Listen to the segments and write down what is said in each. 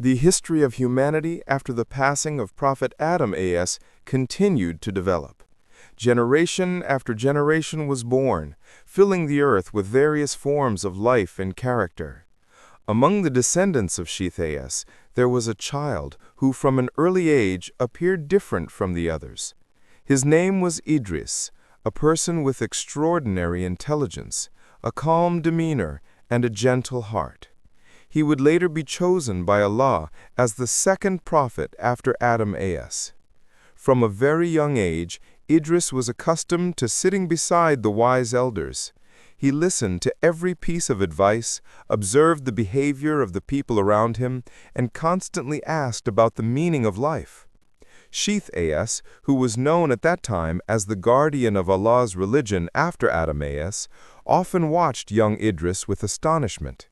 The history of humanity after the passing of Prophet Adam as continued to develop. Generation after generation was born, filling the earth with various forms of life and character. Among the descendants of Sheeth as, there was a child who from an early age appeared different from the others. His name was Idris, a person with extraordinary intelligence, a calm demeanor, and a gentle heart. He would later be chosen by Allah as the second prophet after Adam as. From a very young age, Idris was accustomed to sitting beside the wise elders. He listened to every piece of advice, observed the behavior of the people around him, and constantly asked about the meaning of life. Sheeth as, who was known at that time as the guardian of Allah's religion after Adam as, often watched young Idris with astonishment.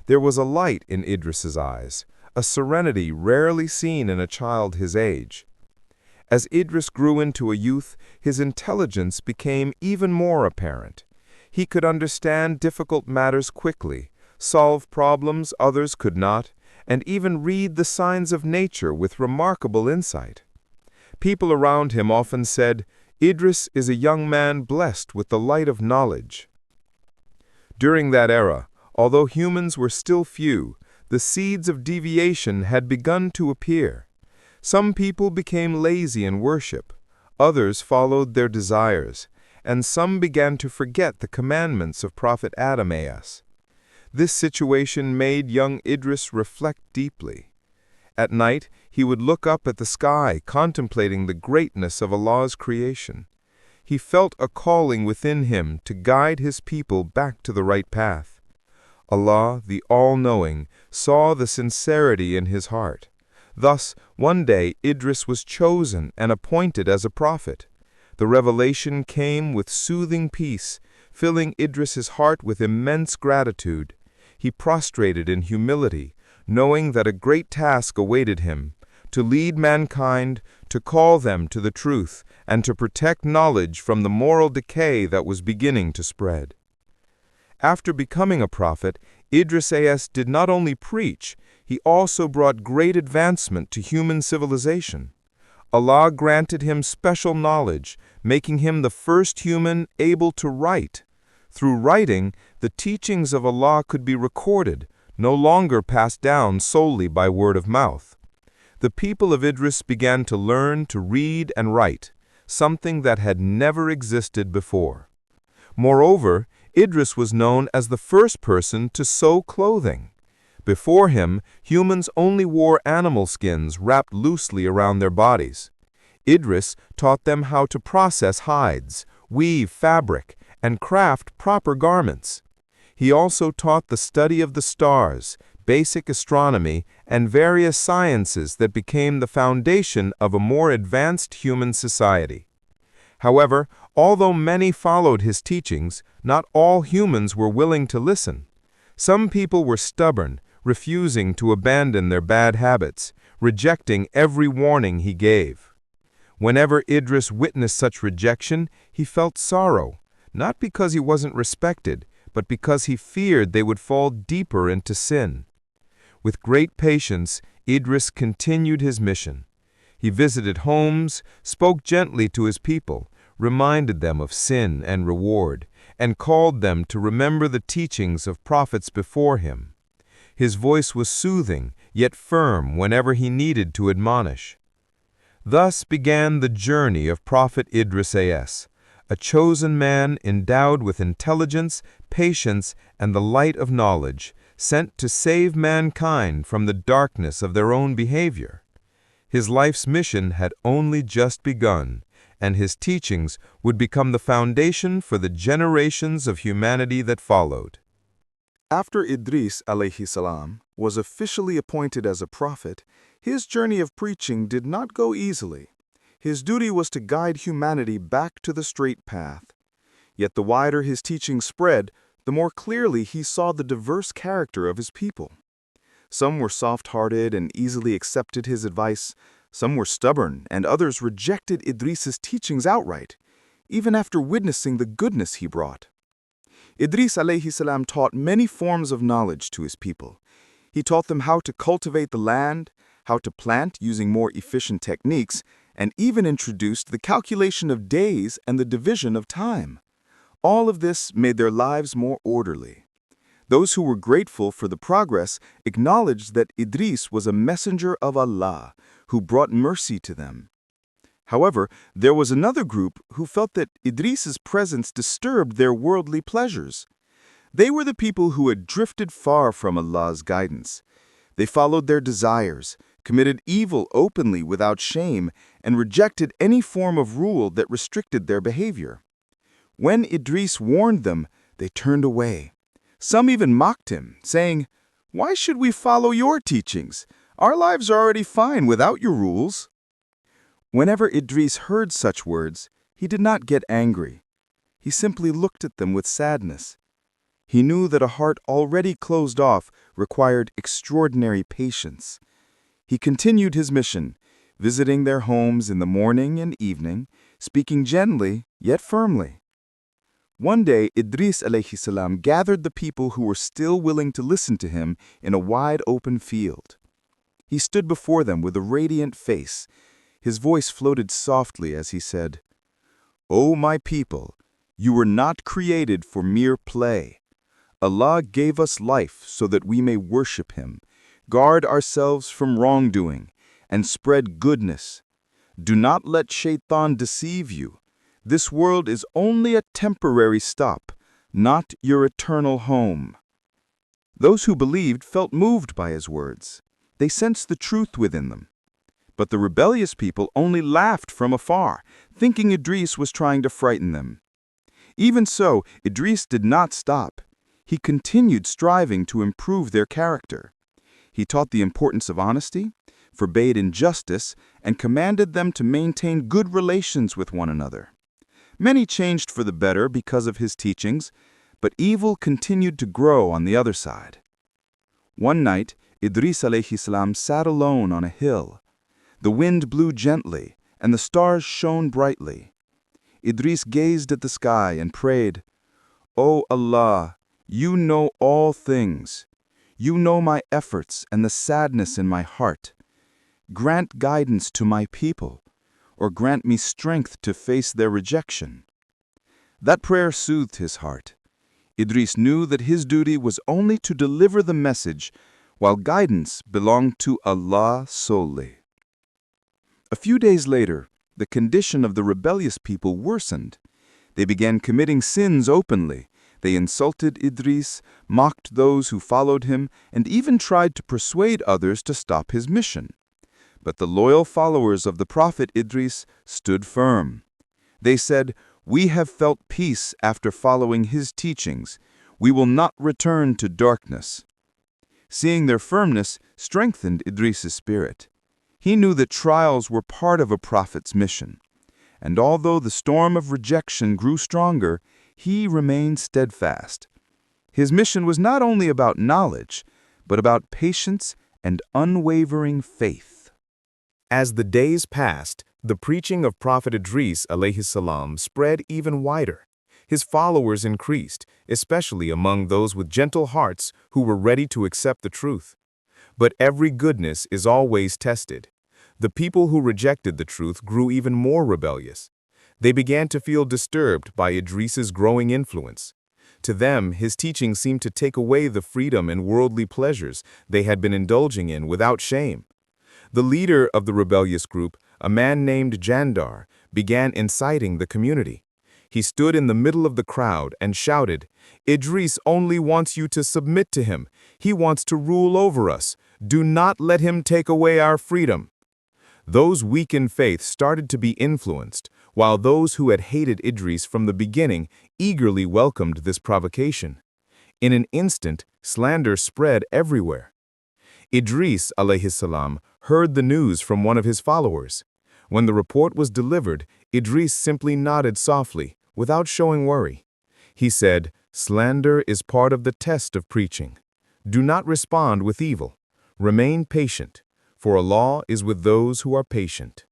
There was a light in Idris's eyes, a serenity rarely seen in a child his age. As Idris grew into a youth, his intelligence became even more apparent. He could understand difficult matters quickly, solve problems others could not, and even read the signs of nature with remarkable insight. People around him often said, "Idris is a young man blessed with the light of knowledge." During that era, although humans were still few, the seeds of deviation had begun to appear. Some people became lazy in worship, others followed their desires, and some began to forget the commandments of Prophet Adam as. This situation made young Idris reflect deeply. At night, he would look up at the sky, contemplating the greatness of Allah's creation. He felt a calling within him to guide his people back to the right path. Allah, the All-Knowing, saw the sincerity in his heart. Thus, one day Idris was chosen and appointed as a prophet. The revelation came with soothing peace, filling Idris's heart with immense gratitude. He prostrated in humility, knowing that a great task awaited him, to lead mankind, to call them to the truth, and to protect knowledge from the moral decay that was beginning to spread. After becoming a prophet, Idris as did not only preach, he also brought great advancement to human civilization. Allah granted him special knowledge, making him the first human able to write. Through writing, the teachings of Allah could be recorded, no longer passed down solely by word of mouth. The people of Idris began to learn to read and write, something that had never existed before. Moreover, Idris was known as the first person to sew clothing. Before him, humans only wore animal skins wrapped loosely around their bodies. Idris taught them how to process hides, weave fabric, and craft proper garments. He also taught the study of the stars, basic astronomy, and various sciences that became the foundation of a more advanced human society. However, although many followed his teachings, not all humans were willing to listen. Some people were stubborn, refusing to abandon their bad habits, rejecting every warning he gave. Whenever Idris witnessed such rejection, he felt sorrow, not because he wasn't respected, but because he feared they would fall deeper into sin. With great patience, Idris continued his mission. He visited homes, spoke gently to his people, reminded them of sin and reward, and called them to remember the teachings of prophets before him. His voice was soothing, yet firm whenever he needed to admonish. Thus began the journey of Prophet Idris as, a chosen man endowed with intelligence, patience, and the light of knowledge, sent to save mankind from the darkness of their own behavior. His life's mission had only just begun, and his teachings would become the foundation for the generations of humanity that followed. After Idris alayhi salam was officially appointed as a prophet, his journey of preaching did not go easily. His duty was to guide humanity back to the straight path. Yet the wider his teaching spread, the more clearly he saw the diverse character of his people. Some were soft-hearted and easily accepted his advice. Some were stubborn, and others rejected Idris's teachings outright, even after witnessing the goodness he brought. Idris alayhi salam taught many forms of knowledge to his people. He taught them how to cultivate the land, how to plant using more efficient techniques, and even introduced the calculation of days and the division of time. All of this made their lives more orderly. Those who were grateful for the progress acknowledged that Idris was a messenger of Allah who brought mercy to them. However, there was another group who felt that Idris's presence disturbed their worldly pleasures. They were the people who had drifted far from Allah's guidance. They followed their desires, committed evil openly without shame, and rejected any form of rule that restricted their behavior. When Idris warned them, they turned away. Some even mocked him, saying, "Why should we follow your teachings? Our lives are already fine without your rules." Whenever Idris heard such words, he did not get angry. He simply looked at them with sadness. He knew that a heart already closed off required extraordinary patience. He continued his mission, visiting their homes in the morning and evening, speaking gently yet firmly. One day, Idris alayhi salam gathered the people who were still willing to listen to him in a wide open field. He stood before them with a radiant face. His voice floated softly as he said, "O my people, you were not created for mere play. Allah gave us life so that we may worship Him, guard ourselves from wrongdoing, and spread goodness. Do not let shaitan deceive you. This world is only a temporary stop, not your eternal home." Those who believed felt moved by his words. They sensed the truth within them. But the rebellious people only laughed from afar, thinking Idris was trying to frighten them. Even so, Idris did not stop. He continued striving to improve their character. He taught the importance of honesty, forbade injustice, and commanded them to maintain good relations with one another. Many changed for the better because of his teachings, but evil continued to grow on the other side. One night, Idris alayhi salam sat alone on a hill. The wind blew gently, and the stars shone brightly. Idris gazed at the sky and prayed, "O Allah, you know all things. You know my efforts and the sadness in my heart. Grant guidance to my people, or grant me strength to face their rejection." That prayer soothed his heart. Idris knew that his duty was only to deliver the message, while guidance belonged to Allah solely. A few days later, the condition of the rebellious people worsened. They began committing sins openly. They insulted Idris, mocked those who followed him, and even tried to persuade others to stop his mission. But the loyal followers of the Prophet Idris stood firm. They said, "We have felt peace after following his teachings. We will not return to darkness." Seeing their firmness strengthened Idris's spirit. He knew that trials were part of a prophet's mission. And although the storm of rejection grew stronger, he remained steadfast. His mission was not only about knowledge, but about patience and unwavering faith. As the days passed, the preaching of Prophet Idris alayhi salam spread even wider. His followers increased, especially among those with gentle hearts who were ready to accept the truth. But every goodness is always tested. The people who rejected the truth grew even more rebellious. They began to feel disturbed by Idris's growing influence. To them, his teaching seemed to take away the freedom and worldly pleasures they had been indulging in without shame. The leader of the rebellious group, a man named Jandar, began inciting the community. He stood in the middle of the crowd and shouted, "Idris only wants you to submit to him. He wants to rule over us. Do not let him take away our freedom." Those weak in faith started to be influenced, while those who had hated Idris from the beginning eagerly welcomed this provocation. In an instant, slander spread everywhere. Idris alayhi salam heard the news from one of his followers. When the report was delivered, Idris simply nodded softly, without showing worry. He said, "Slander is part of the test of preaching. Do not respond with evil. Remain patient, for Allah is with those who are patient."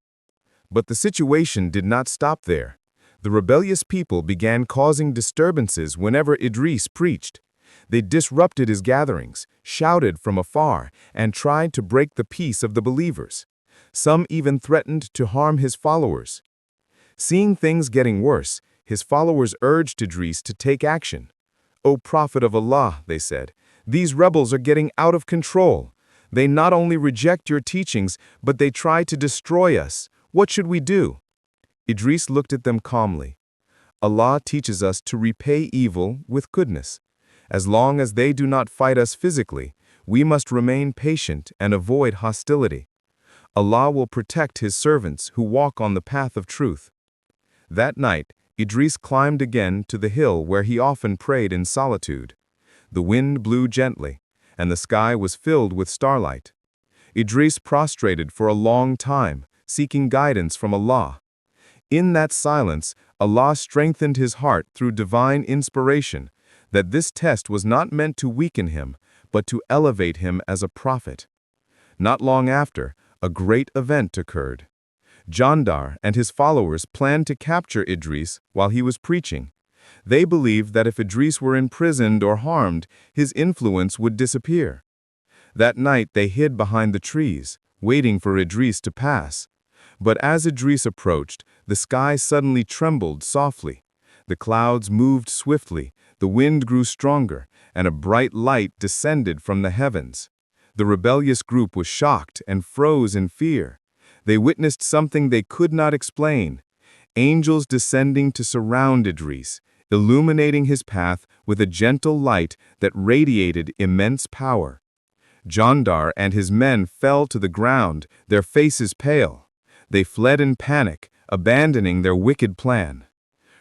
But the situation did not stop there. The rebellious people began causing disturbances whenever Idris preached. They disrupted his gatherings, shouted from afar, and tried to break the peace of the believers. Some even threatened to harm his followers. Seeing things getting worse, his followers urged Idris to take action. "O Prophet of Allah," they said, "these rebels are getting out of control. They not only reject your teachings, but they try to destroy us. What should we do?" Idris looked at them calmly. "Allah teaches us to repay evil with goodness. As long as they do not fight us physically, we must remain patient and avoid hostility. Allah will protect His servants who walk on the path of truth." That night, Idris climbed again to the hill where he often prayed in solitude. The wind blew gently, and the sky was filled with starlight. Idris prostrated for a long time, seeking guidance from Allah. In that silence, Allah strengthened his heart through divine inspiration, that this test was not meant to weaken him, but to elevate him as a prophet. Not long after, a great event occurred. Jandar and his followers planned to capture Idris while he was preaching. They believed that if Idris were imprisoned or harmed, his influence would disappear. That night they hid behind the trees, waiting for Idris to pass. But as Idris approached, the sky suddenly trembled softly. The clouds moved swiftly, the wind grew stronger, and a bright light descended from the heavens. The rebellious group was shocked and froze in fear. They witnessed something they could not explain: angels descending to surround Idris, illuminating his path with a gentle light that radiated immense power. Jandar and his men fell to the ground, their faces pale. They fled in panic, abandoning their wicked plan.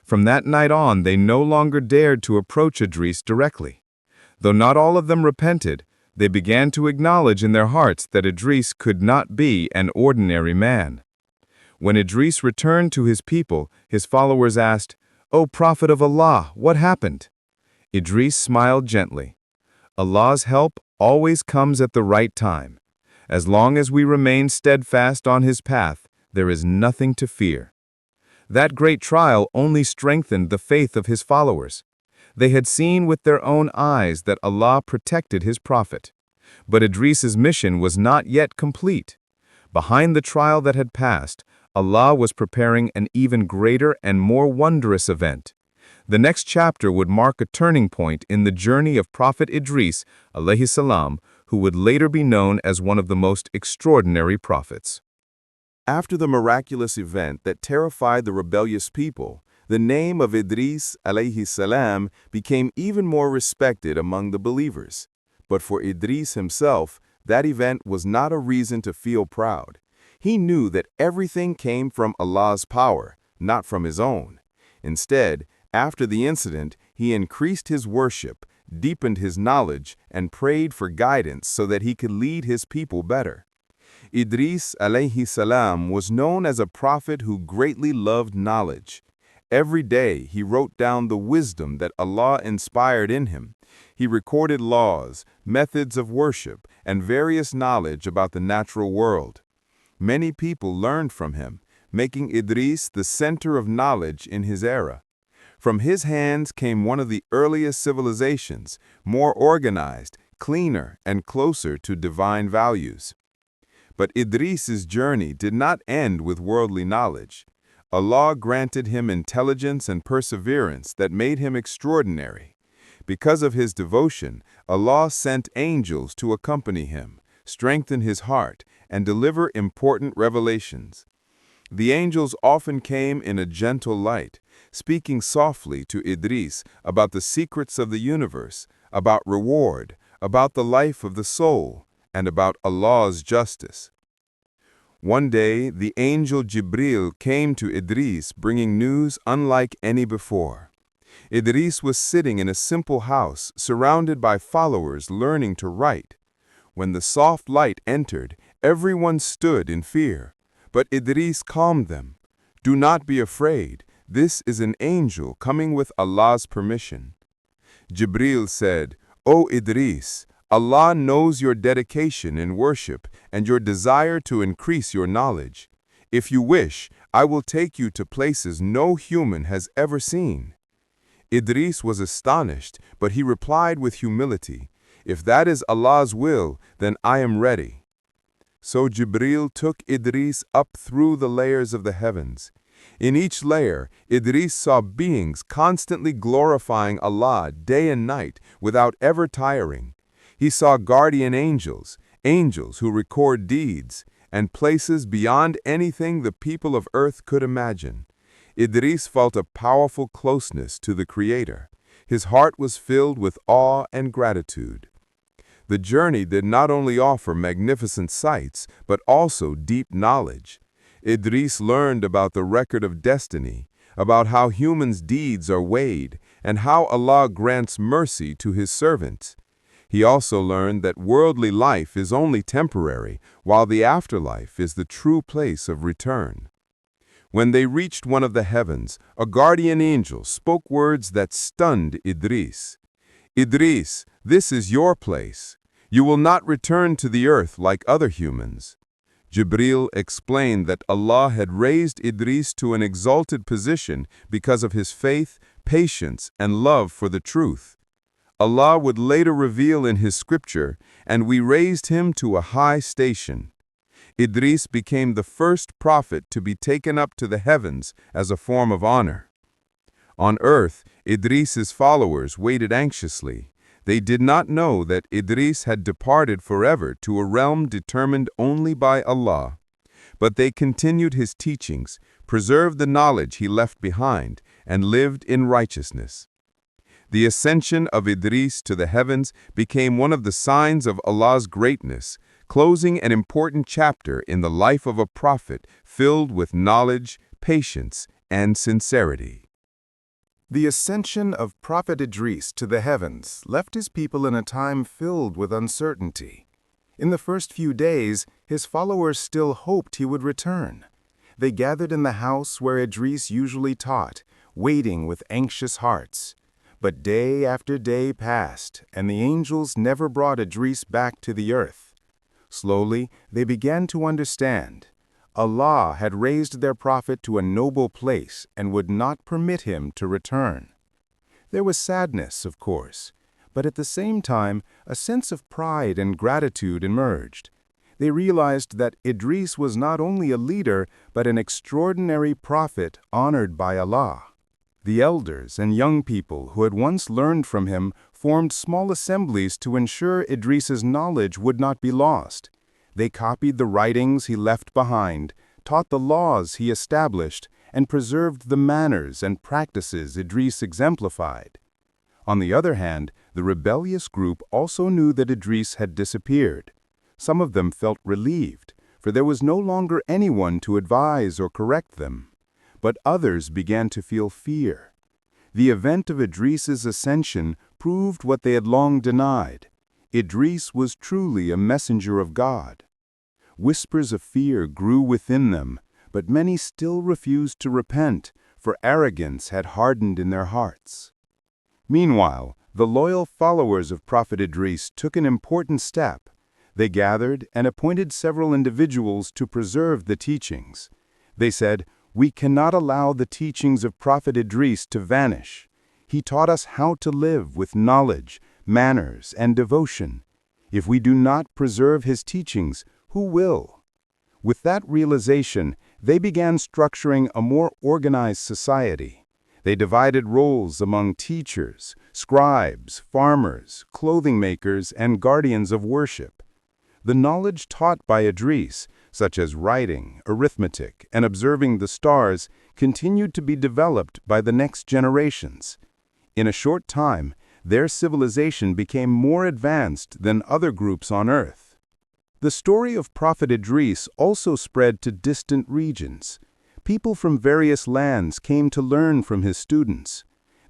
From that night on, they no longer dared to approach Idris directly. Though not all of them repented, they began to acknowledge in their hearts that Idris could not be an ordinary man. When Idris returned to his people, his followers asked, "O Prophet of Allah, what happened?" Idris smiled gently. "Allah's help always comes at the right time. As long as we remain steadfast on His path, there is nothing to fear." That great trial only strengthened the faith of his followers. They had seen with their own eyes that Allah protected His prophet. But Idris's mission was not yet complete. Behind the trial that had passed, Allah was preparing an even greater and more wondrous event. The next chapter would mark a turning point in the journey of Prophet Idris, alayhi salam, who would later be known as one of the most extraordinary prophets. After the miraculous event that terrified the rebellious people, the name of Idris alayhi salam became even more respected among the believers. But for Idris himself, that event was not a reason to feel proud. He knew that everything came from Allah's power, not from his own. Instead, after the incident, he increased his worship, deepened his knowledge, and prayed for guidance so that he could lead his people better. Idris alayhi salam was known as a prophet who greatly loved knowledge. Every day he wrote down the wisdom that Allah inspired in him. He recorded laws, methods of worship, and various knowledge about the natural world. Many people learned from him, making Idris the center of knowledge in his era. From his hands came one of the earliest civilizations, more organized, cleaner, and closer to divine values. But Idris's journey did not end with worldly knowledge. Allah granted him intelligence and perseverance that made him extraordinary. Because of his devotion, Allah sent angels to accompany him, strengthen his heart, and deliver important revelations. The angels often came in a gentle light, speaking softly to Idris about the secrets of the universe, about reward, about the life of the soul, and about Allah's justice. One day, the angel Jibril came to Idris bringing news unlike any before. Idris was sitting in a simple house, surrounded by followers learning to write. When the soft light entered, everyone stood in fear. But Idris calmed them. "Do not be afraid. This is an angel coming with Allah's permission." Jibril said, "O Idris, Allah knows your dedication in worship and your desire to increase your knowledge. If you wish, I will take you to places no human has ever seen." Idris was astonished, but he replied with humility, "If that is Allah's will, then I am ready." So Jibril took Idris up through the layers of the heavens. In each layer, Idris saw beings constantly glorifying Allah day and night without ever tiring. He saw guardian angels, angels who record deeds, and places beyond anything the people of earth could imagine. Idris felt a powerful closeness to the Creator. His heart was filled with awe and gratitude. The journey did not only offer magnificent sights, but also deep knowledge. Idris learned about the record of destiny, about how humans' deeds are weighed, and how Allah grants mercy to His servants. He also learned that worldly life is only temporary, while the afterlife is the true place of return. When they reached one of the heavens, a guardian angel spoke words that stunned Idris. "Idris, this is your place. You will not return to the earth like other humans." Jibril explained that Allah had raised Idris to an exalted position because of his faith, patience, and love for the truth. Allah would later reveal in His scripture, "And we raised him to a high station." Idris became the first prophet to be taken up to the heavens as a form of honor. On earth, Idris's followers waited anxiously. They did not know that Idris had departed forever to a realm determined only by Allah. But they continued his teachings, preserved the knowledge he left behind, and lived in righteousness. The ascension of Idris to the heavens became one of the signs of Allah's greatness, closing an important chapter in the life of a prophet filled with knowledge, patience, and sincerity. The ascension of Prophet Idris to the heavens left his people in a time filled with uncertainty. In the first few days, his followers still hoped he would return. They gathered in the house where Idris usually taught, waiting with anxious hearts. But day after day passed, and the angels never brought Idris back to the earth. Slowly, they began to understand. Allah had raised their prophet to a noble place and would not permit him to return. There was sadness, of course, but at the same time, a sense of pride and gratitude emerged. They realized that Idris was not only a leader, but an extraordinary prophet honored by Allah. The elders and young people who had once learned from him formed small assemblies to ensure Idris's knowledge would not be lost. They copied the writings he left behind, taught the laws he established, and preserved the manners and practices Idris exemplified. On the other hand, the rebellious group also knew that Idris had disappeared. Some of them felt relieved, for there was no longer anyone to advise or correct them. But others began to feel fear. The event of Idris's ascension proved what they had long denied. Idris was truly a messenger of God. Whispers of fear grew within them, but many still refused to repent, for arrogance had hardened in their hearts. Meanwhile, the loyal followers of Prophet Idris took an important step. They gathered and appointed several individuals to preserve the teachings. They said, "We cannot allow the teachings of Prophet Idris to vanish. He taught us how to live with knowledge, manners, and devotion. If we do not preserve his teachings, who will?" With that realization, they began structuring a more organized society. They divided roles among teachers, scribes, farmers, clothing makers, and guardians of worship. The knowledge taught by Idris, such as writing, arithmetic, and observing the stars, continued to be developed by the next generations. In a short time, their civilization became more advanced than other groups on Earth. The story of Prophet Idris also spread to distant regions. People from various lands came to learn from his students.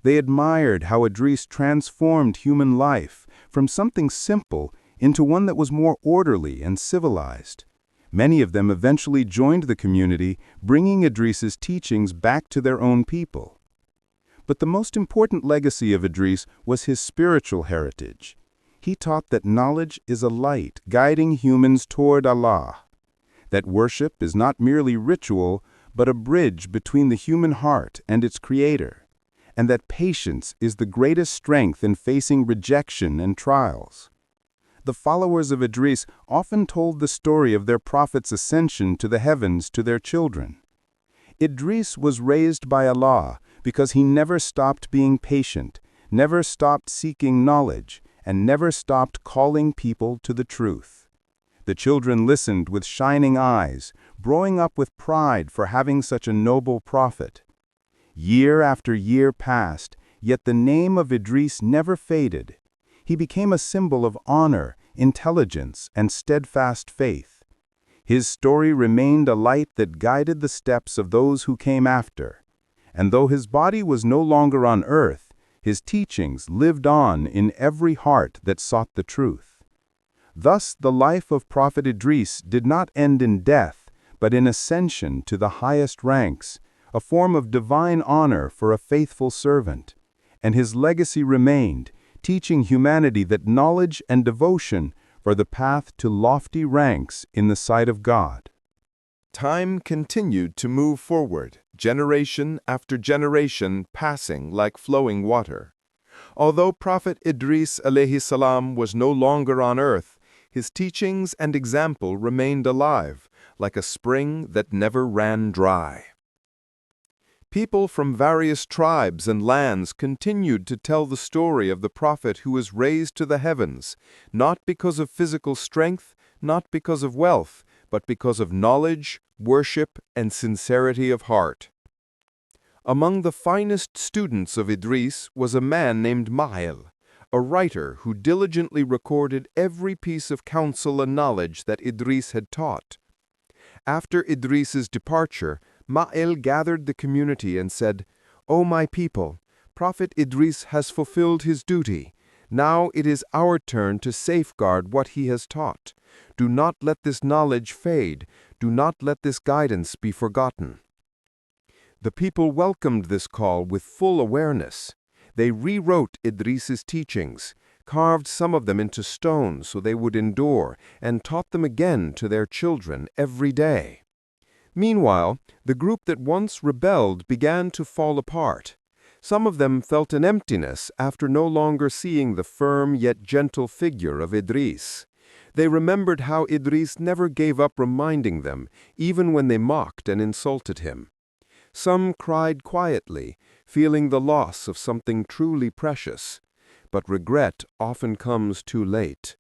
They admired how Idris transformed human life from something simple into one that was more orderly and civilized. Many of them eventually joined the community, bringing Idris's teachings back to their own people. But the most important legacy of Idris was his spiritual heritage. He taught that knowledge is a light guiding humans toward Allah, that worship is not merely ritual, but a bridge between the human heart and its creator, and that patience is the greatest strength in facing rejection and trials. The followers of Idris often told the story of their prophet's ascension to the heavens to their children. Idris was raised by Allah because he never stopped being patient, never stopped seeking knowledge, and never stopped calling people to the truth. The children listened with shining eyes, growing up with pride for having such a noble prophet. Year after year passed, yet the name of Idris never faded. He became a symbol of honor, intelligence, and steadfast faith. His story remained a light that guided the steps of those who came after. And though his body was no longer on earth, his teachings lived on in every heart that sought the truth. Thus, the life of Prophet Idris did not end in death, but in ascension to the highest ranks, a form of divine honor for a faithful servant. And his legacy remained, teaching humanity that knowledge and devotion are the path to lofty ranks in the sight of God. Time continued to move forward, generation after generation passing like flowing water. Although Prophet Idris alayhi salam was no longer on earth, his teachings and example remained alive, like a spring that never ran dry. People from various tribes and lands continued to tell the story of the prophet who was raised to the heavens, not because of physical strength, not because of wealth, but because of knowledge, worship, and sincerity of heart. Among the finest students of Idris was a man named Ma'il, a writer who diligently recorded every piece of counsel and knowledge that Idris had taught. After Idris's departure, Ma'il gathered the community and said, "O my people, Prophet Idris has fulfilled his duty. Now it is our turn to safeguard what he has taught. Do not let this knowledge fade. Do not let this guidance be forgotten." The people welcomed this call with full awareness. They rewrote Idris's teachings, carved some of them into stone so they would endure, and taught them again to their children every day. Meanwhile, the group that once rebelled began to fall apart. Some of them felt an emptiness after no longer seeing the firm yet gentle figure of Idris. They remembered how Idris never gave up reminding them, even when they mocked and insulted him. Some cried quietly, feeling the loss of something truly precious. But regret often comes too late.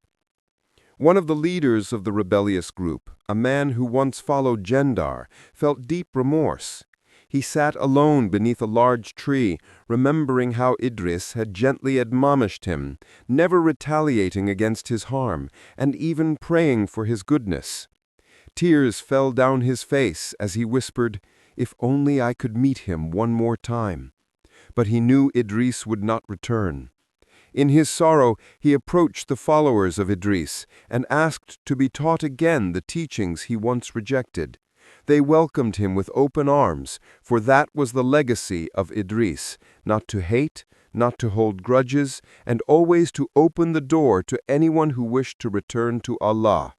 One of the leaders of the rebellious group, a man who once followed Jendar, felt deep remorse. He sat alone beneath a large tree, remembering how Idris had gently admonished him, never retaliating against his harm, and even praying for his goodness. Tears fell down his face as he whispered, "If only I could meet him one more time." But he knew Idris would not return. In his sorrow, he approached the followers of Idris and asked to be taught again the teachings he once rejected. They welcomed him with open arms, for that was the legacy of Idris, not to hate, not to hold grudges, and always to open the door to anyone who wished to return to Allah.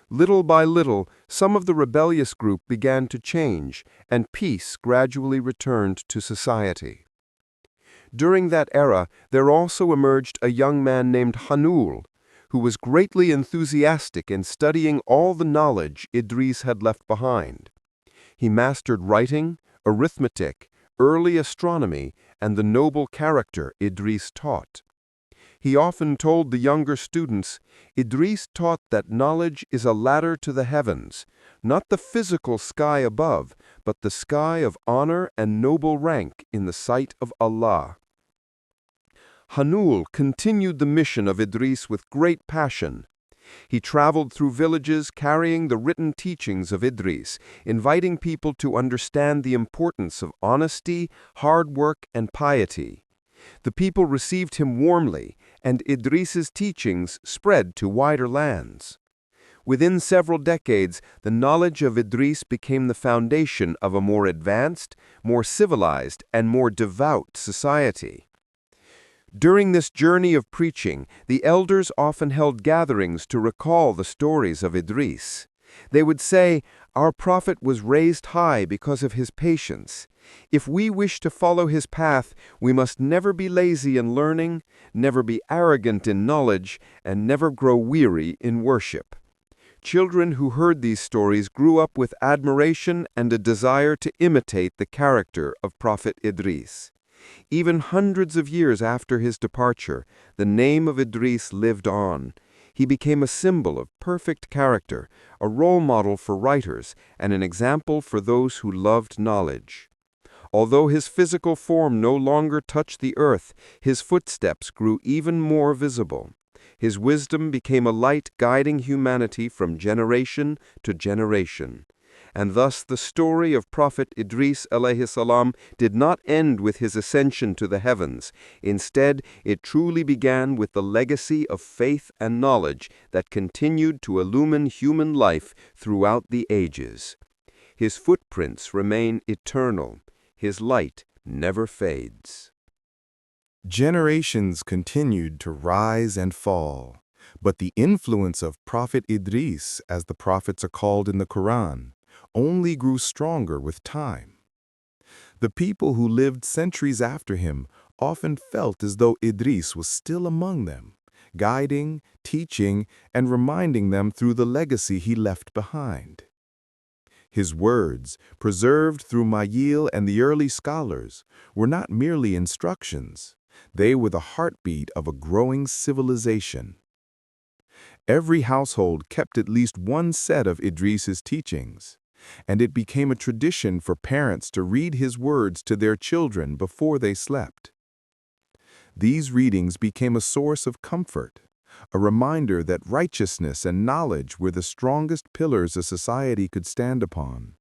Little by little, some of the rebellious group began to change, and peace gradually returned to society. During that era, there also emerged a young man named Hanul, who was greatly enthusiastic in studying all the knowledge Idris had left behind. He mastered writing, arithmetic, early astronomy, and the noble character Idris taught. He often told the younger students, "Idris taught that knowledge is a ladder to the heavens, not the physical sky above, but the sky of honor and noble rank in the sight of Allah." Hanul continued the mission of Idris with great passion. He traveled through villages carrying the written teachings of Idris, inviting people to understand the importance of honesty, hard work, and piety. The people received him warmly, and Idris's teachings spread to wider lands. Within several decades, the knowledge of Idris became the foundation of a more advanced, more civilized, and more devout society. During this journey of preaching, the elders often held gatherings to recall the stories of Idris. They would say, "Our prophet was raised high because of his patience. If we wish to follow his path, we must never be lazy in learning, never be arrogant in knowledge, and never grow weary in worship." Children who heard these stories grew up with admiration and a desire to imitate the character of Prophet Idris. Even hundreds of years after his departure, the name of Idris lived on. He became a symbol of perfect character, a role model for writers, and an example for those who loved knowledge. Although his physical form no longer touched the earth, his footsteps grew even more visible. His wisdom became a light guiding humanity from generation to generation. And thus the story of Prophet Idris alayhi salam did not end with his ascension to the heavens. Instead, it truly began with the legacy of faith and knowledge that continued to illumine human life throughout the ages. His footprints remain eternal. His light never fades. Generations continued to rise and fall, but the influence of Prophet Idris, as the prophets are called in the Quran, only grew stronger with time. The people who lived centuries after him often felt as though Idris was still among them, guiding, teaching, and reminding them through the legacy he left behind. His words, preserved through Mayil and the early scholars, were not merely instructions. They were the heartbeat of a growing civilization. Every household kept at least one set of Idris's teachings, and it became a tradition for parents to read his words to their children before they slept. These readings became a source of comfort, a reminder that righteousness and knowledge were the strongest pillars a society could stand upon.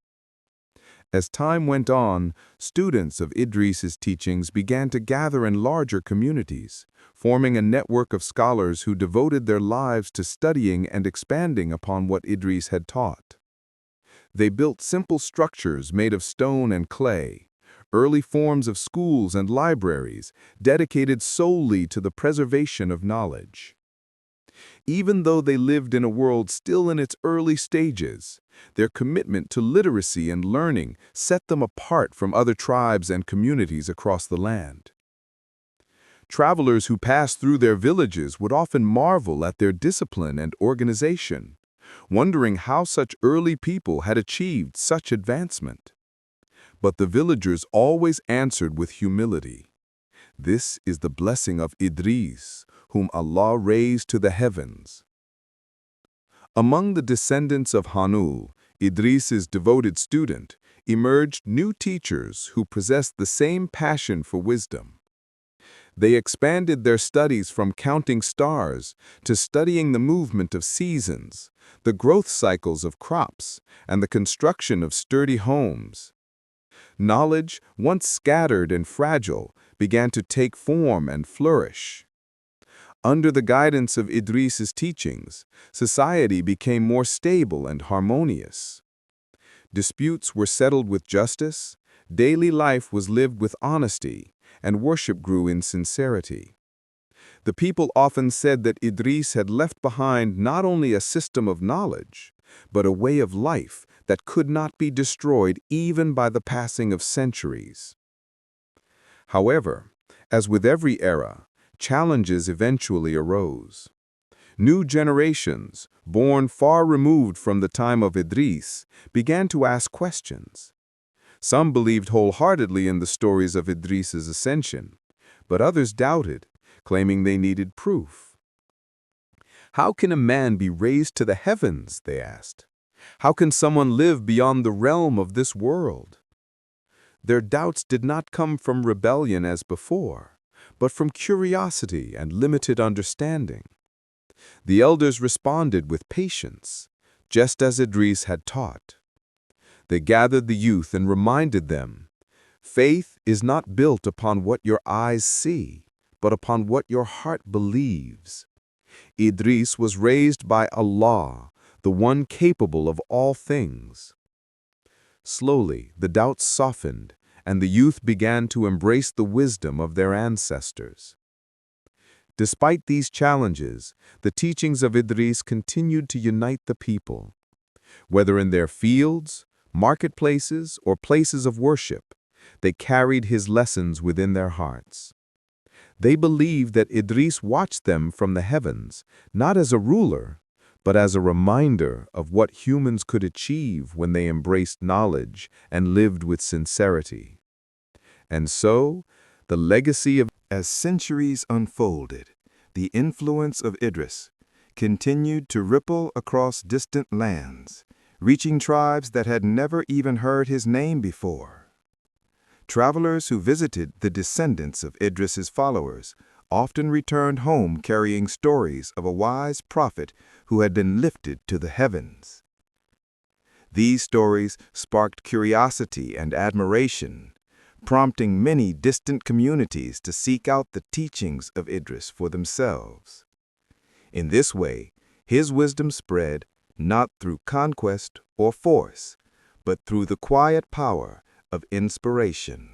As time went on, students of Idris's teachings began to gather in larger communities, forming a network of scholars who devoted their lives to studying and expanding upon what Idris had taught. They built simple structures made of stone and clay, early forms of schools and libraries dedicated solely to the preservation of knowledge. Even though they lived in a world still in its early stages, their commitment to literacy and learning set them apart from other tribes and communities across the land. Travelers who passed through their villages would often marvel at their discipline and organization, wondering how such early people had achieved such advancement. But the villagers always answered with humility. This is the blessing of Idris, whom Allah raised to the heavens. Among the descendants of Hanul, Idris's devoted student, emerged new teachers who possessed the same passion for wisdom. They expanded their studies from counting stars to studying the movement of seasons, the growth cycles of crops, and the construction of sturdy homes. Knowledge, once scattered and fragile, began to take form and flourish. Under the guidance of Idris's teachings, society became more stable and harmonious. Disputes were settled with justice, daily life was lived with honesty, and worship grew in sincerity. The people often said that Idris had left behind not only a system of knowledge, but a way of life that could not be destroyed even by the passing of centuries. However, as with every era, challenges eventually arose. New generations, born far removed from the time of Idris, began to ask questions. Some believed wholeheartedly in the stories of Idris's ascension, but others doubted, claiming they needed proof. How can a man be raised to the heavens, they asked? How can someone live beyond the realm of this world? Their doubts did not come from rebellion as before, but from curiosity and limited understanding. The elders responded with patience, just as Idris had taught. They gathered the youth and reminded them, "Faith is not built upon what your eyes see, but upon what your heart believes." Idris was raised by Allah, the one capable of all things. Slowly, the doubts softened, and the youth began to embrace the wisdom of their ancestors. Despite these challenges, the teachings of Idris continued to unite the people. Whether in their fields, marketplaces, or places of worship, they carried his lessons within their hearts. They believed that Idris watched them from the heavens, not as a ruler, but as a reminder of what humans could achieve when they embraced knowledge and lived with sincerity. And so, the legacy of As centuries unfolded, the influence of Idris continued to ripple across distant lands, reaching tribes that had never even heard his name before. Travelers who visited the descendants of Idris's followers often returned home carrying stories of a wise prophet who had been lifted to the heavens. These stories sparked curiosity and admiration, prompting many distant communities to seek out the teachings of Idris for themselves. In this way, his wisdom spread not through conquest or force, but through the quiet power of inspiration.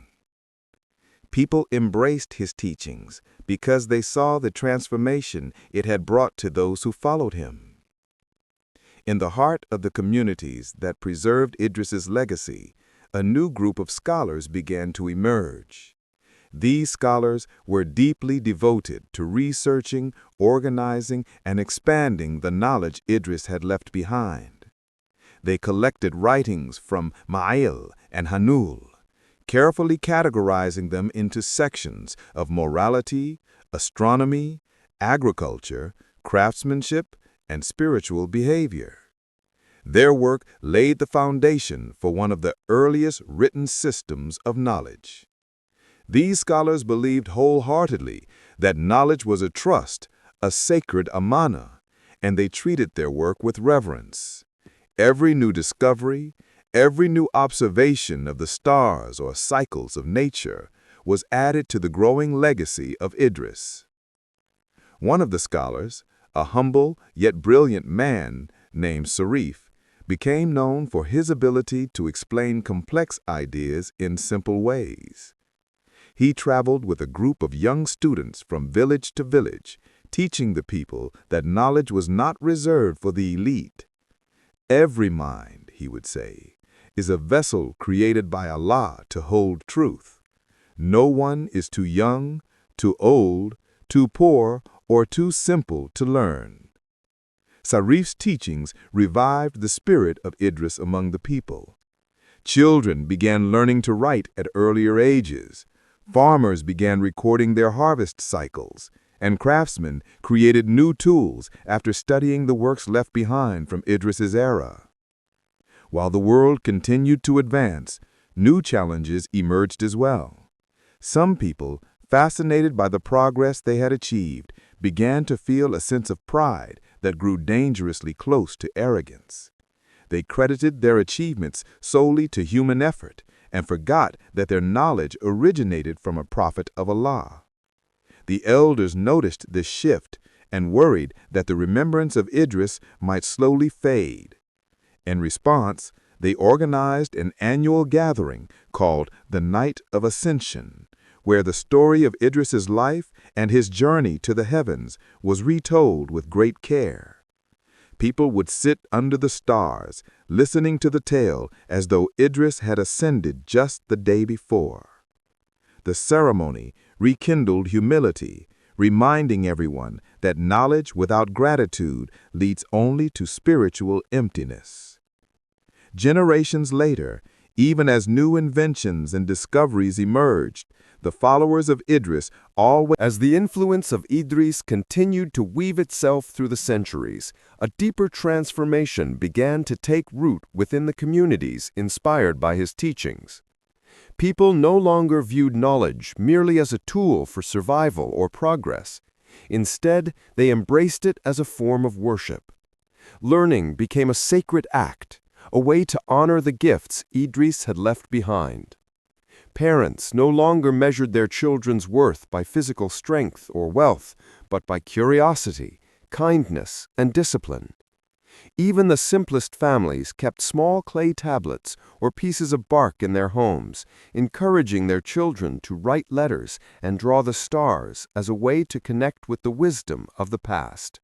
People embraced his teachings because they saw the transformation it had brought to those who followed him. In the heart of the communities that preserved Idris's legacy, a new group of scholars began to emerge. These scholars were deeply devoted to researching, organizing, and expanding the knowledge Idris had left behind. They collected writings from Ma'il and Hanul, carefully categorizing them into sections of morality, astronomy, agriculture, craftsmanship, and spiritual behavior. Their work laid the foundation for one of the earliest written systems of knowledge. These scholars believed wholeheartedly that knowledge was a trust, a sacred amana, and they treated their work with reverence. Every new discovery, every new observation of the stars or cycles of nature was added to the growing legacy of Idris. One of the scholars, a humble yet brilliant man named Sarif, became known for his ability to explain complex ideas in simple ways. He traveled with a group of young students from village to village, teaching the people that knowledge was not reserved for the elite. Every mind, he would say, is a vessel created by Allah to hold truth. No one is too young, too old, too poor, or too simple to learn. Sarif's teachings revived the spirit of Idris among the people. Children began learning to write at earlier ages. Farmers began recording their harvest cycles, and craftsmen created new tools after studying the works left behind from Idris's era. While the world continued to advance, new challenges emerged as well. Some people, fascinated by the progress they had achieved, began to feel a sense of pride that grew dangerously close to arrogance. They credited their achievements solely to human effort and forgot that their knowledge originated from a prophet of Allah. The elders noticed this shift and worried that the remembrance of Idris might slowly fade. In response, they organized an annual gathering called the Night of Ascension, where the story of Idris's life and his journey to the heavens was retold with great care. People would sit under the stars, listening to the tale as though Idris had ascended just the day before. The ceremony rekindled humility, reminding everyone that knowledge without gratitude leads only to spiritual emptiness. Generations later, even as new inventions and discoveries emerged, the followers of Idris always... As the influence of Idris continued to weave itself through the centuries, a deeper transformation began to take root within the communities inspired by his teachings. People no longer viewed knowledge merely as a tool for survival or progress. Instead, they embraced it as a form of worship. Learning became a sacred act, a way to honor the gifts Idris had left behind. Parents no longer measured their children's worth by physical strength or wealth, but by curiosity, kindness, and discipline. Even the simplest families kept small clay tablets or pieces of bark in their homes, encouraging their children to write letters and draw the stars as a way to connect with the wisdom of the past.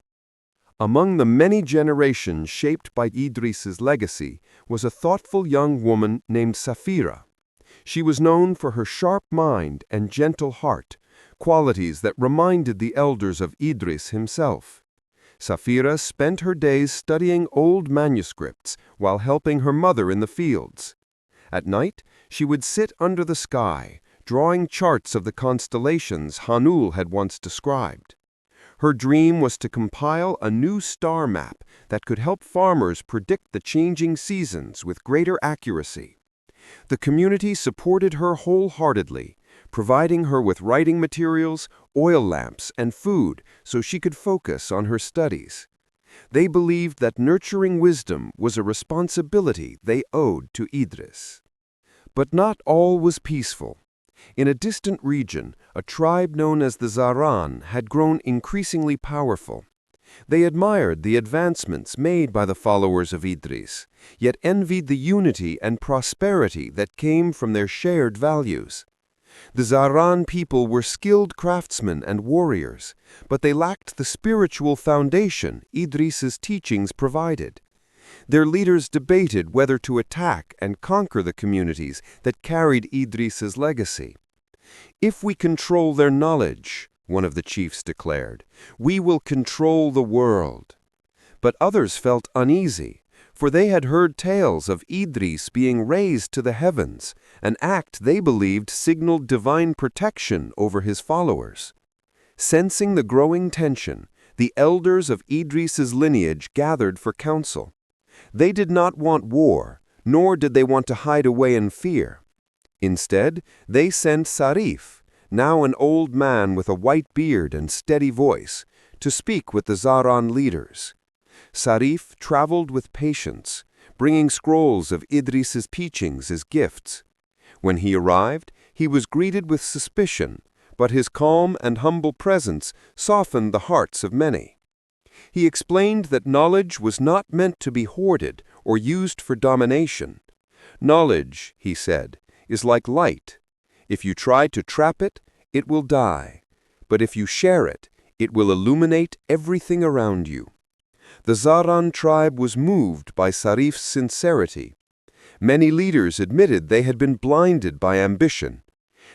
Among the many generations shaped by Idris's legacy was a thoughtful young woman named Safira. She was known for her sharp mind and gentle heart, qualities that reminded the elders of Idris himself. Safira spent her days studying old manuscripts while helping her mother in the fields. At night, she would sit under the sky, drawing charts of the constellations Hanul had once described. Her dream was to compile a new star map that could help farmers predict the changing seasons with greater accuracy. The community supported her wholeheartedly, providing her with writing materials, oil lamps, and food so she could focus on her studies. They believed that nurturing wisdom was a responsibility they owed to Idris. But not all was peaceful. In a distant region, a tribe known as the Zaran had grown increasingly powerful. They admired the advancements made by the followers of Idris, yet envied the unity and prosperity that came from their shared values. The Zaran people were skilled craftsmen and warriors, but they lacked the spiritual foundation Idris's teachings provided. Their leaders debated whether to attack and conquer the communities that carried Idris's legacy. "If we control their knowledge," one of the chiefs declared, "we will control the world." But others felt uneasy, for they had heard tales of Idris being raised to the heavens, an act they believed signaled divine protection over his followers. Sensing the growing tension, the elders of Idris's lineage gathered for counsel. They did not want war, nor did they want to hide away in fear. Instead, they sent Sarif, now an old man with a white beard and steady voice, to speak with the Zaran leaders. Sarif traveled with patience, bringing scrolls of Idris's teachings as gifts. When he arrived, he was greeted with suspicion, but his calm and humble presence softened the hearts of many. He explained that knowledge was not meant to be hoarded or used for domination. Knowledge, he said, is like light. If you try to trap it, it will die. But if you share it, it will illuminate everything around you. The Zaran tribe was moved by Sarif's sincerity. Many leaders admitted they had been blinded by ambition.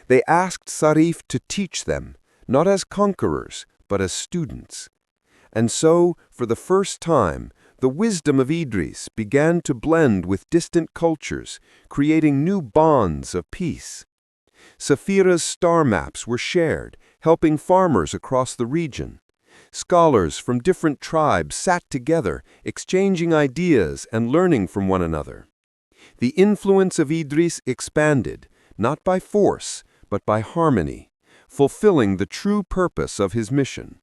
They asked Sarif to teach them, not as conquerors, but as students. And so, for the first time, the wisdom of Idris began to blend with distant cultures, creating new bonds of peace. Safira's star maps were shared, helping farmers across the region. Scholars from different tribes sat together, exchanging ideas and learning from one another. The influence of Idris expanded, not by force, but by harmony, fulfilling the true purpose of his mission.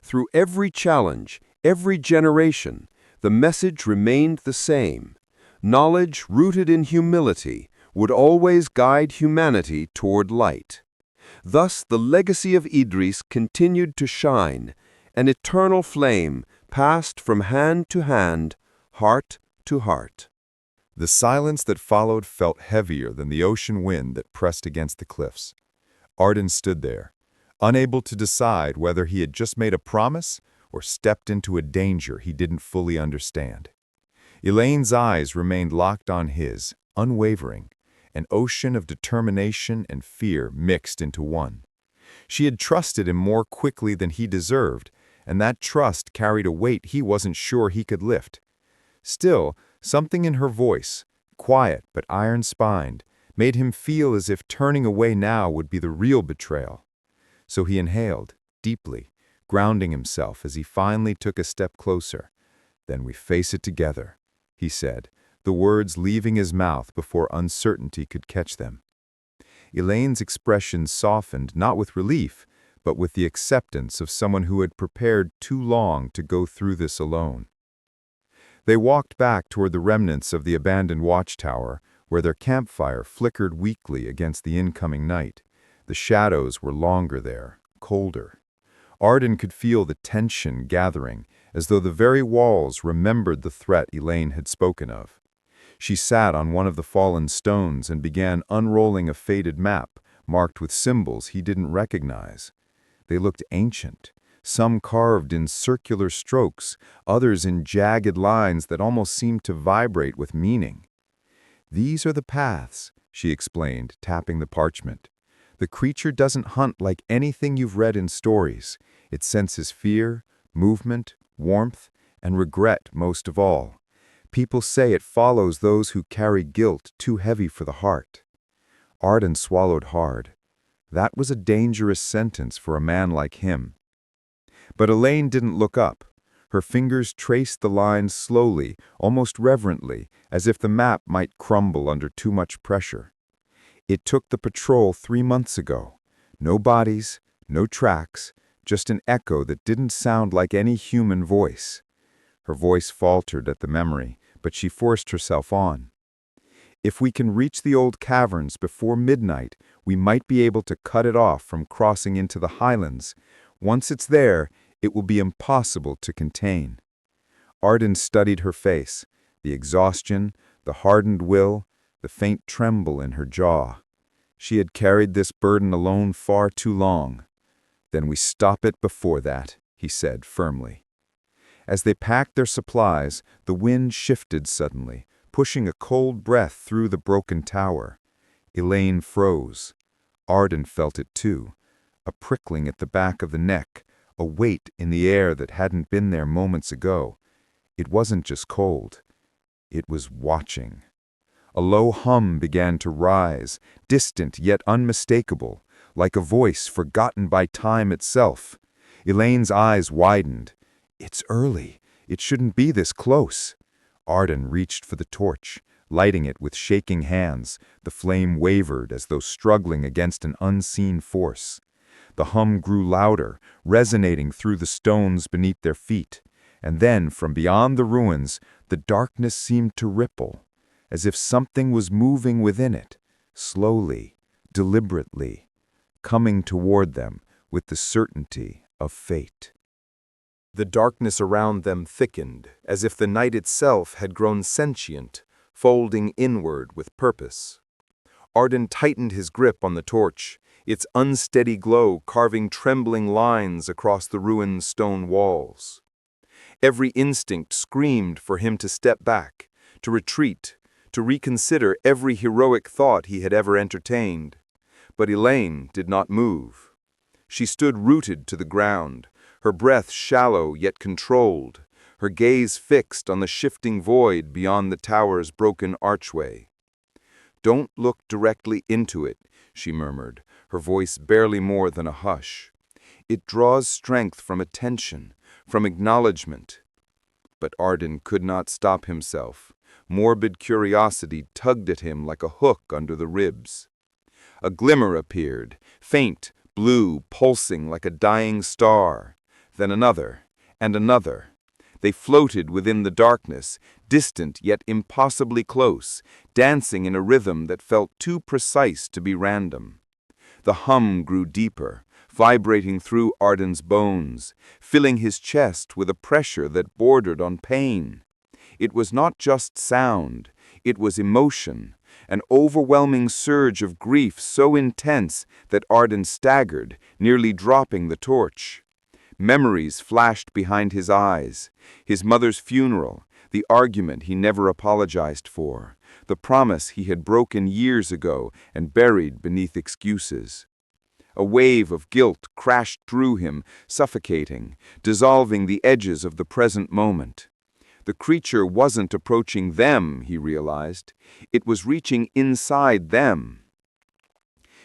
Through every challenge, every generation, the message remained the same. Knowledge rooted in humility would always guide humanity toward light. Thus the legacy of Idris continued to shine, an eternal flame passed from hand to hand, heart to heart. The silence that followed felt heavier than the ocean wind that pressed against the cliffs. Arden stood there, unable to decide whether he had just made a promise or stepped into a danger he didn't fully understand. Elaine's eyes remained locked on his, unwavering, an ocean of determination and fear mixed into one. She had trusted him more quickly than he deserved, and that trust carried a weight he wasn't sure he could lift. Still, something in her voice, quiet but iron-spined, made him feel as if turning away now would be the real betrayal. So he inhaled, deeply, grounding himself as he finally took a step closer. "Then we face it together," he said, the words leaving his mouth before uncertainty could catch them. Elaine's expression softened not with relief, but with the acceptance of someone who had prepared too long to go through this alone. They walked back toward the remnants of the abandoned watchtower, where their campfire flickered weakly against the incoming night. The shadows were longer there, colder. Arden could feel the tension gathering, as though the very walls remembered the threat Elaine had spoken of. She sat on one of the fallen stones and began unrolling a faded map, marked with symbols he didn't recognize. They looked ancient, some carved in circular strokes, others in jagged lines that almost seemed to vibrate with meaning. "These are the paths," she explained, tapping the parchment. "The creature doesn't hunt like anything you've read in stories. It senses fear, movement, warmth, and regret most of all. People say it follows those who carry guilt too heavy for the heart." Arden swallowed hard. That was a dangerous sentence for a man like him. But Elaine didn't look up. Her fingers traced the lines slowly, almost reverently, as if the map might crumble under too much pressure. "It took the patrol 3 months ago. No bodies, no tracks, just an echo that didn't sound like any human voice." Her voice faltered at the memory, but she forced herself on. "If we can reach the old caverns before midnight, we might be able to cut it off from crossing into the highlands. Once it's there, it will be impossible to contain." Arden studied her face, the exhaustion, the hardened will, the faint tremble in her jaw. She had carried this burden alone far too long. "Then we stop it before that," he said firmly. As they packed their supplies, the wind shifted suddenly, pushing a cold breath through the broken tower. Elaine froze. Arden felt it too, a prickling at the back of the neck, a weight in the air that hadn't been there moments ago. It wasn't just cold. It was watching. A low hum began to rise, distant yet unmistakable, like a voice forgotten by time itself. Elaine's eyes widened. "It's early. It shouldn't be this close." Arden reached for the torch, lighting it with shaking hands. The flame wavered as though struggling against an unseen force. The hum grew louder, resonating through the stones beneath their feet. And then, from beyond the ruins, the darkness seemed to ripple, as if something was moving within it, slowly, deliberately, coming toward them with the certainty of fate. The darkness around them thickened, as if the night itself had grown sentient, folding inward with purpose. Arden tightened his grip on the torch, its unsteady glow carving trembling lines across the ruined stone walls. Every instinct screamed for him to step back, to retreat, to reconsider every heroic thought he had ever entertained. But Elaine did not move. She stood rooted to the ground, her breath shallow yet controlled, her gaze fixed on the shifting void beyond the tower's broken archway. "Don't look directly into it," she murmured, her voice barely more than a hush. "It draws strength from attention, from acknowledgement." But Arden could not stop himself. Morbid curiosity tugged at him like a hook under the ribs. A glimmer appeared, faint, blue, pulsing like a dying star. Then another, and another. They floated within the darkness, distant yet impossibly close, dancing in a rhythm that felt too precise to be random. The hum grew deeper, vibrating through Arden's bones, filling his chest with a pressure that bordered on pain. It was not just sound, it was emotion, an overwhelming surge of grief so intense that Arden staggered, nearly dropping the torch. Memories flashed behind his eyes, his mother's funeral, the argument he never apologized for, the promise he had broken years ago and buried beneath excuses. A wave of guilt crashed through him, suffocating, dissolving the edges of the present moment. The creature wasn't approaching them, he realized. It was reaching inside them.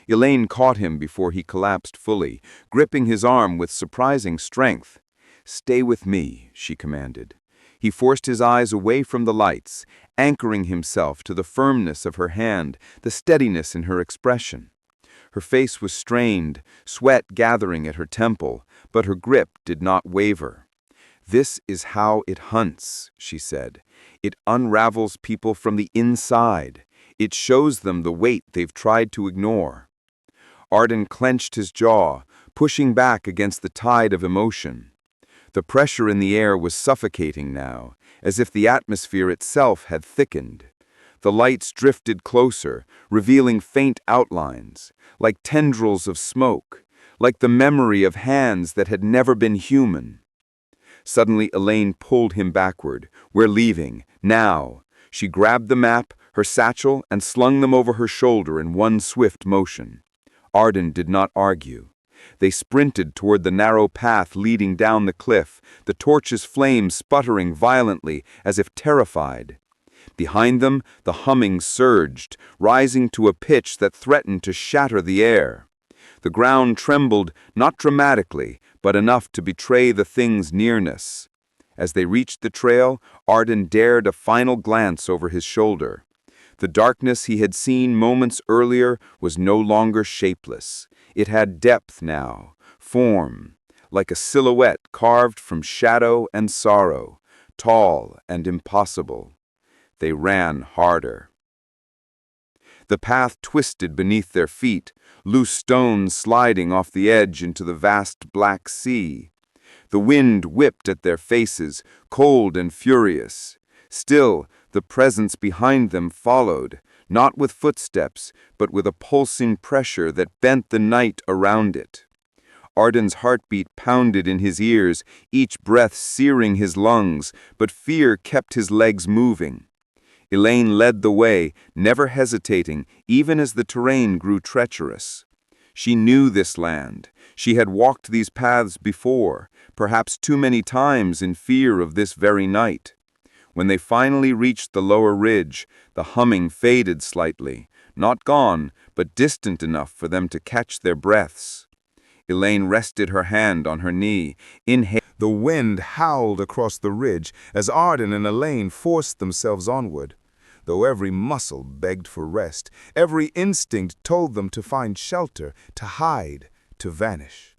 Elaine caught him before he collapsed fully, gripping his arm with surprising strength. "Stay with me," she commanded. He forced his eyes away from the lights, anchoring himself to the firmness of her hand, the steadiness in her expression. Her face was strained, sweat gathering at her temple, but her grip did not waver. "This is how it hunts," she said. "It unravels people from the inside. It shows them the weight they've tried to ignore." Arden clenched his jaw, pushing back against the tide of emotion. The pressure in the air was suffocating now, as if the atmosphere itself had thickened. The lights drifted closer, revealing faint outlines, like tendrils of smoke, like the memory of hands that had never been human. Suddenly, Elaine pulled him backward. "We're leaving, now." She grabbed the map, her satchel, and slung them over her shoulder in one swift motion. Arden did not argue. They sprinted toward the narrow path leading down the cliff, the torch's flame sputtering violently as if terrified. Behind them, the humming surged, rising to a pitch that threatened to shatter the air. The ground trembled, not dramatically, but enough to betray the thing's nearness. As they reached the trail, Arden dared a final glance over his shoulder. The darkness he had seen moments earlier was no longer shapeless. It had depth now, form, like a silhouette carved from shadow and sorrow, tall and impossible. They ran harder. The path twisted beneath their feet, loose stones sliding off the edge into the vast black sea. The wind whipped at their faces, cold and furious. Still, the presence behind them followed, not with footsteps, but with a pulsing pressure that bent the night around it. Arden's heartbeat pounded in his ears, each breath searing his lungs, but fear kept his legs moving. Elaine led the way, never hesitating, even as the terrain grew treacherous. She knew this land. She had walked these paths before, perhaps too many times in fear of this very night. When they finally reached the lower ridge, the humming faded slightly, not gone, but distant enough for them to catch their breaths. Elaine rested her hand on her knee, inhaling. The wind howled across the ridge as Arden and Elaine forced themselves onward. Though every muscle begged for rest, every instinct told them to find shelter, to hide, to vanish.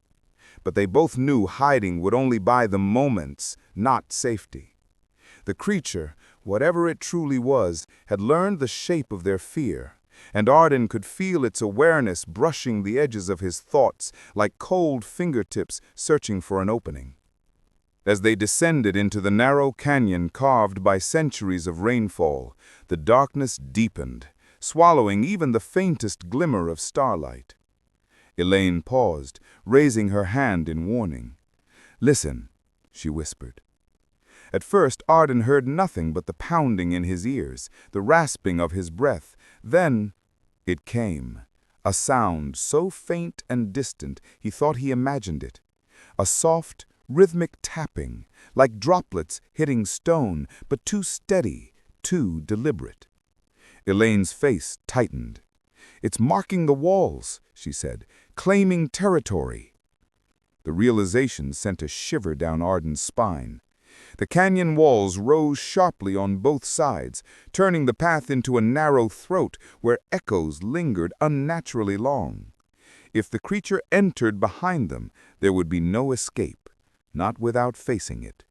But they both knew hiding would only buy them moments, not safety. The creature, whatever it truly was, had learned the shape of their fear, and Arden could feel its awareness brushing the edges of his thoughts like cold fingertips searching for an opening. As they descended into the narrow canyon carved by centuries of rainfall, the darkness deepened, swallowing even the faintest glimmer of starlight. Elaine paused, raising her hand in warning. "Listen," she whispered. At first, Arden heard nothing but the pounding in his ears, the rasping of his breath. Then it came, a sound so faint and distant he thought he imagined it. A soft, rhythmic tapping, like droplets hitting stone, but too steady, too deliberate. Elaine's face tightened. "It's marking the walls," she said, "claiming territory." The realization sent a shiver down Arden's spine. The canyon walls rose sharply on both sides, turning the path into a narrow throat where echoes lingered unnaturally long. If the creature entered behind them, there would be no escape, not without facing it.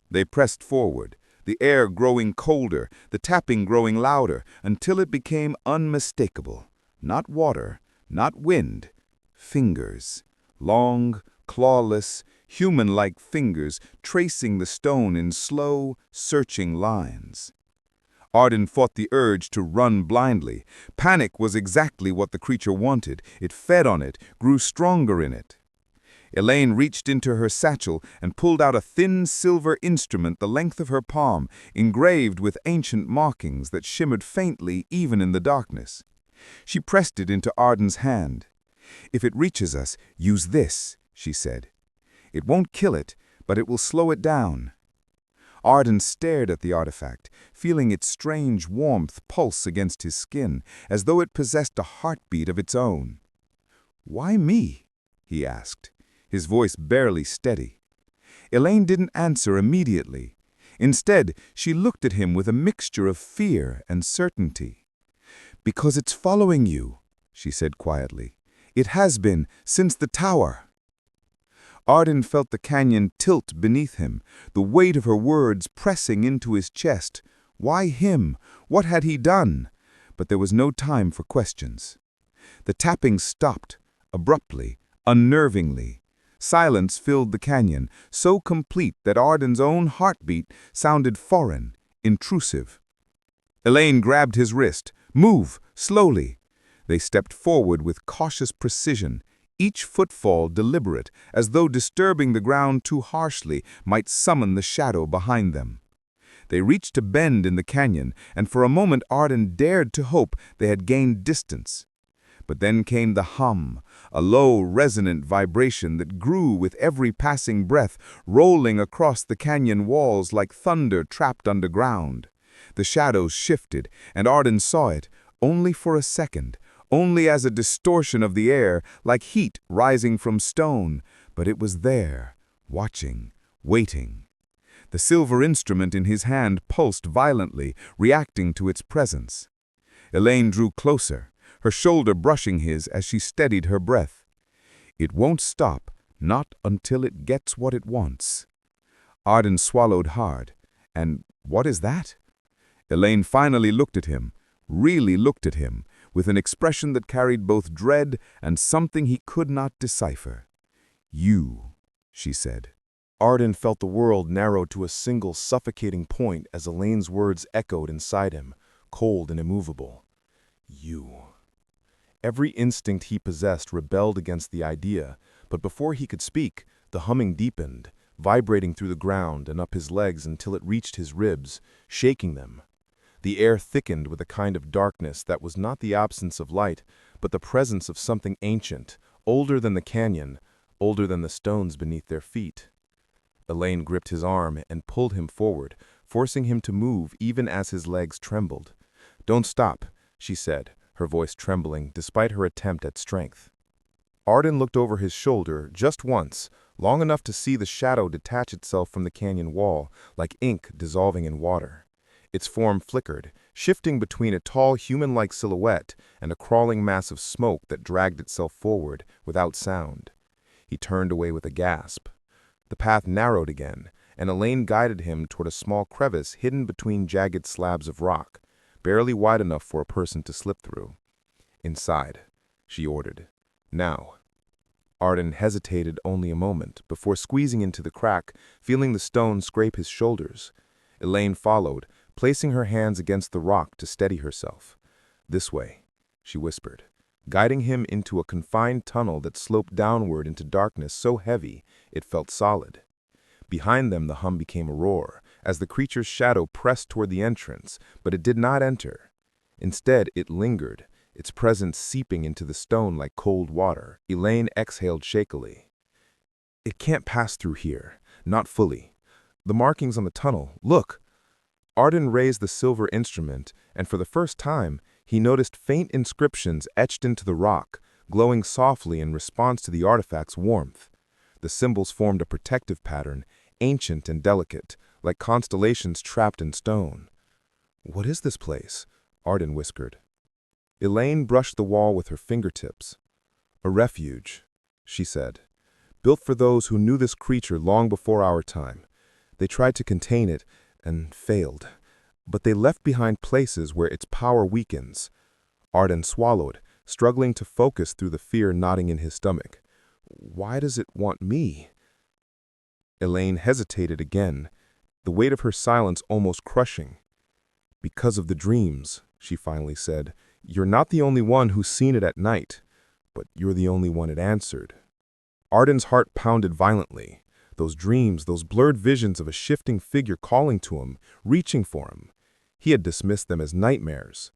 They pressed forward, the air growing colder, the tapping growing louder, until it became unmistakable. Not water, not wind, fingers, long, clawless, human-like fingers tracing the stone in slow, searching lines. Arden fought the urge to run blindly. Panic was exactly what the creature wanted. It fed on it, grew stronger in it. Elaine reached into her satchel and pulled out a thin silver instrument the length of her palm, engraved with ancient markings that shimmered faintly even in the darkness. She pressed it into Arden's hand. "If it reaches us, use this," she said. "It won't kill it, but it will slow it down." Arden stared at the artifact, feeling its strange warmth pulse against his skin, as though it possessed a heartbeat of its own. "Why me?" he asked, his voice barely steady. Elaine didn't answer immediately. Instead, she looked at him with a mixture of fear and certainty. "Because it's following you," she said quietly. "It has been since the tower." Arden felt the canyon tilt beneath him, the weight of her words pressing into his chest. Why him? What had he done? But there was no time for questions. The tapping stopped, abruptly, unnervingly. Silence filled the canyon, so complete that Arden's own heartbeat sounded foreign, intrusive. Elaine grabbed his wrist. "Move, slowly." They stepped forward with cautious precision, each footfall deliberate, as though disturbing the ground too harshly might summon the shadow behind them. They reached a bend in the canyon, and for a moment Arden dared to hope they had gained distance. But then came the hum, a low, resonant vibration that grew with every passing breath, rolling across the canyon walls like thunder trapped underground. The shadows shifted, and Arden saw it, only for a second, only as a distortion of the air, like heat rising from stone, but it was there, watching, waiting. The silver instrument in his hand pulsed violently, reacting to its presence. Elaine drew closer, her shoulder brushing his as she steadied her breath. It won't stop, not until it gets what it wants. Arden swallowed hard. And what is that? Elaine finally looked at him, really looked at him, with an expression that carried both dread and something he could not decipher. "You," she said. Arden felt the world narrow to a single suffocating point as Elaine's words echoed inside him, cold and immovable. You. Every instinct he possessed rebelled against the idea, but before he could speak, the humming deepened, vibrating through the ground and up his legs until it reached his ribs, shaking them. The air thickened with a kind of darkness that was not the absence of light, but the presence of something ancient, older than the canyon, older than the stones beneath their feet. Elaine gripped his arm and pulled him forward, forcing him to move even as his legs trembled. "Don't stop," she said, her voice trembling despite her attempt at strength. Arden looked over his shoulder just once, long enough to see the shadow detach itself from the canyon wall, like ink dissolving in water. Its form flickered, shifting between a tall human-like silhouette and a crawling mass of smoke that dragged itself forward without sound. He turned away with a gasp. The path narrowed again, and Elaine guided him toward a small crevice hidden between jagged slabs of rock, barely wide enough for a person to slip through. "Inside," she ordered. "Now." Arden hesitated only a moment before squeezing into the crack, feeling the stone scrape his shoulders. Elaine followed, placing her hands against the rock to steady herself. "This way," she whispered, guiding him into a confined tunnel that sloped downward into darkness so heavy it felt solid. Behind them the hum became a roar, as the creature's shadow pressed toward the entrance, but it did not enter. Instead, it lingered, its presence seeping into the stone like cold water. Elaine exhaled shakily. "It can't pass through here, not fully. The markings on the tunnel, look!" Arden raised the silver instrument, and for the first time, he noticed faint inscriptions etched into the rock, glowing softly in response to the artifact's warmth. The symbols formed a protective pattern, ancient and delicate, like constellations trapped in stone. "What is this place?" Arden whispered. Elaine brushed the wall with her fingertips. "A refuge," she said, "built for those who knew this creature long before our time. They tried to contain it, and failed. But they left behind places where its power weakens." Arden swallowed, struggling to focus through the fear knotting in his stomach. "Why does it want me?" Elaine hesitated again, the weight of her silence almost crushing. "Because of the dreams," she finally said. "You're not the only one who's seen it at night, but you're the only one it answered." Arden's heart pounded violently. Those dreams, those blurred visions of a shifting figure calling to him, reaching for him. He had dismissed them as nightmares.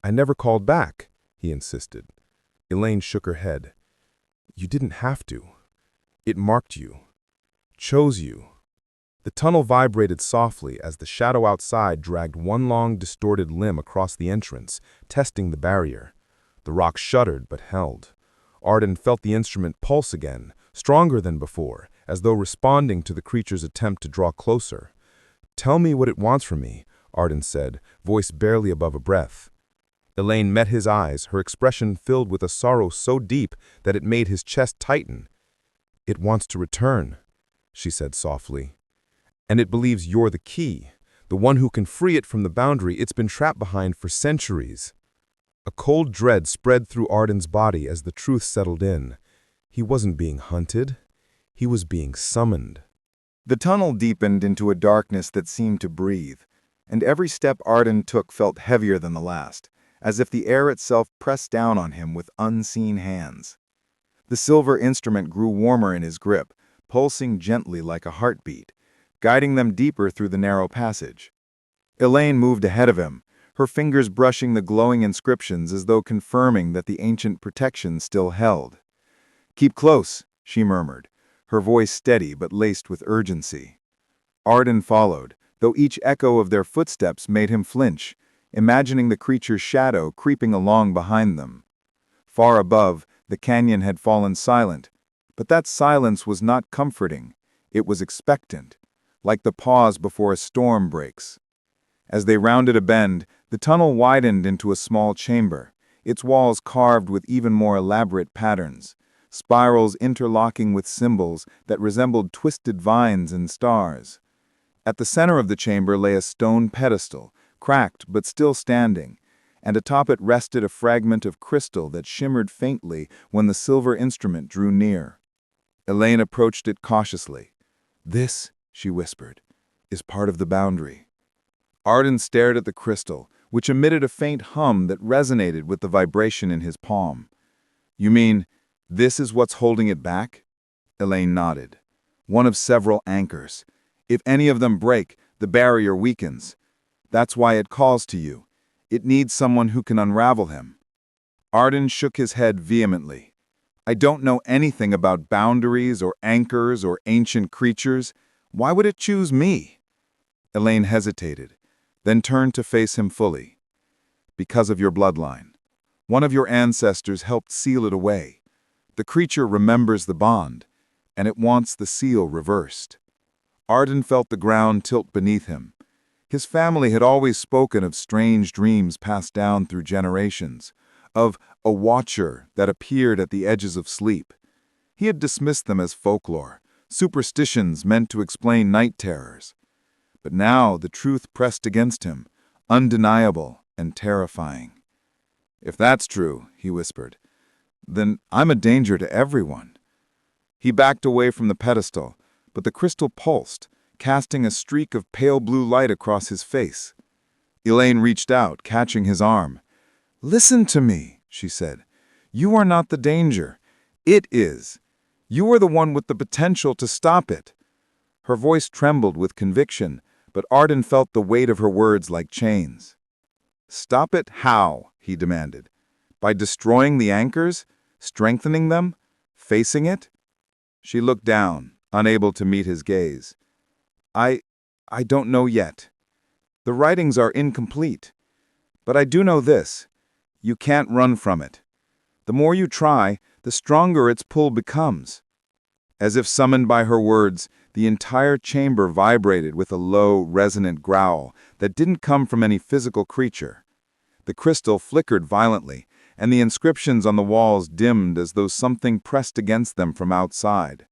"I never called back," he insisted. Elaine shook her head. "You didn't have to. It marked you, chose you." The tunnel vibrated softly as the shadow outside dragged one long, distorted limb across the entrance, testing the barrier. The rock shuddered but held. Arden felt the instrument pulse again, stronger than before, as though responding to the creature's attempt to draw closer. "Tell me what it wants from me," Arden said, voice barely above a breath. Elaine met his eyes, her expression filled with a sorrow so deep that it made his chest tighten. "It wants to return," she said softly. "And it believes you're the key, the one who can free it from the boundary it's been trapped behind for centuries." A cold dread spread through Arden's body as the truth settled in. He wasn't being hunted. He was being summoned. The tunnel deepened into a darkness that seemed to breathe, and every step Arden took felt heavier than the last, as if the air itself pressed down on him with unseen hands. The silver instrument grew warmer in his grip, pulsing gently like a heartbeat, guiding them deeper through the narrow passage. Elaine moved ahead of him, her fingers brushing the glowing inscriptions as though confirming that the ancient protection still held. "Keep close," she murmured, her voice steady but laced with urgency. Arden followed, though each echo of their footsteps made him flinch, imagining the creature's shadow creeping along behind them. Far above, the canyon had fallen silent, but that silence was not comforting. It was expectant, like the pause before a storm breaks. As they rounded a bend, the tunnel widened into a small chamber, its walls carved with even more elaborate patterns, spirals interlocking with symbols that resembled twisted vines and stars. At the center of the chamber lay a stone pedestal, cracked but still standing, and atop it rested a fragment of crystal that shimmered faintly when the silver instrument drew near. Elaine approached it cautiously. "This," she whispered, "is part of the boundary." Arden stared at the crystal, which emitted a faint hum that resonated with the vibration in his palm. "You mean, this is what's holding it back?" Elaine nodded. "One of several anchors. If any of them break, the barrier weakens. That's why it calls to you. It needs someone who can unravel him." Arden shook his head vehemently. "I don't know anything about boundaries or anchors or ancient creatures. Why would it choose me?" Elaine hesitated, then turned to face him fully. "Because of your bloodline. One of your ancestors helped seal it away. The creature remembers the bond, and it wants the seal reversed." Arden felt the ground tilt beneath him. His family had always spoken of strange dreams passed down through generations, of a watcher that appeared at the edges of sleep. He had dismissed them as folklore, superstitions meant to explain night terrors. But now the truth pressed against him, undeniable and terrifying. "If that's true," he whispered, "then I'm a danger to everyone." He backed away from the pedestal, but the crystal pulsed, casting a streak of pale blue light across his face. Elaine reached out, catching his arm. "Listen to me," she said. "You are not the danger. It is. You are the one with the potential to stop it." Her voice trembled with conviction, but Arden felt the weight of her words like chains. "Stop it how?" he demanded. "By destroying the anchors? Strengthening them? Facing it?" She looked down, unable to meet his gaze. I don't know yet. The writings are incomplete. But I do know this. You can't run from it. The more you try, the stronger its pull becomes." As if summoned by her words, the entire chamber vibrated with a low, resonant growl that didn't come from any physical creature. The crystal flickered violently, and the inscriptions on the walls dimmed as though something pressed against them from outside.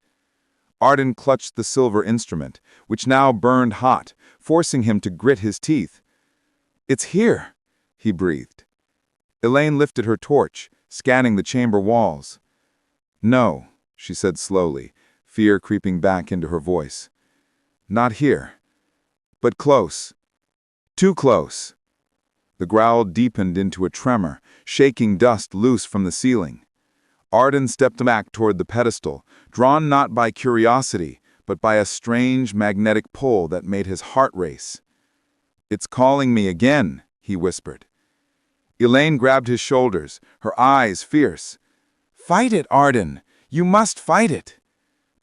Arden clutched the silver instrument, which now burned hot, forcing him to grit his teeth. "It's here," he breathed. Elaine lifted her torch, scanning the chamber walls. "No," she said slowly, fear creeping back into her voice. "Not here. But close. Too close." The growl deepened into a tremor, shaking dust loose from the ceiling. Arden stepped back toward the pedestal, drawn not by curiosity, but by a strange magnetic pull that made his heart race. "It's calling me again," he whispered. Elaine grabbed his shoulders, her eyes fierce. "Fight it, Arden! You must fight it!"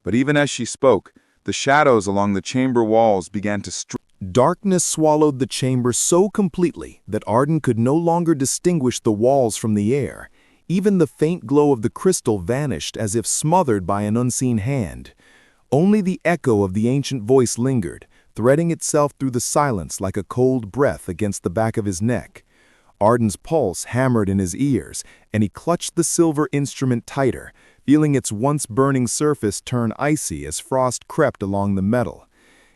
But even as she spoke, the shadows along the chamber walls began to Darkness swallowed the chamber so completely that Arden could no longer distinguish the walls from the air. Even the faint glow of the crystal vanished as if smothered by an unseen hand. Only the echo of the ancient voice lingered, threading itself through the silence like a cold breath against the back of his neck. Arden's pulse hammered in his ears, and he clutched the silver instrument tighter, feeling its once burning surface turn icy as frost crept along the metal.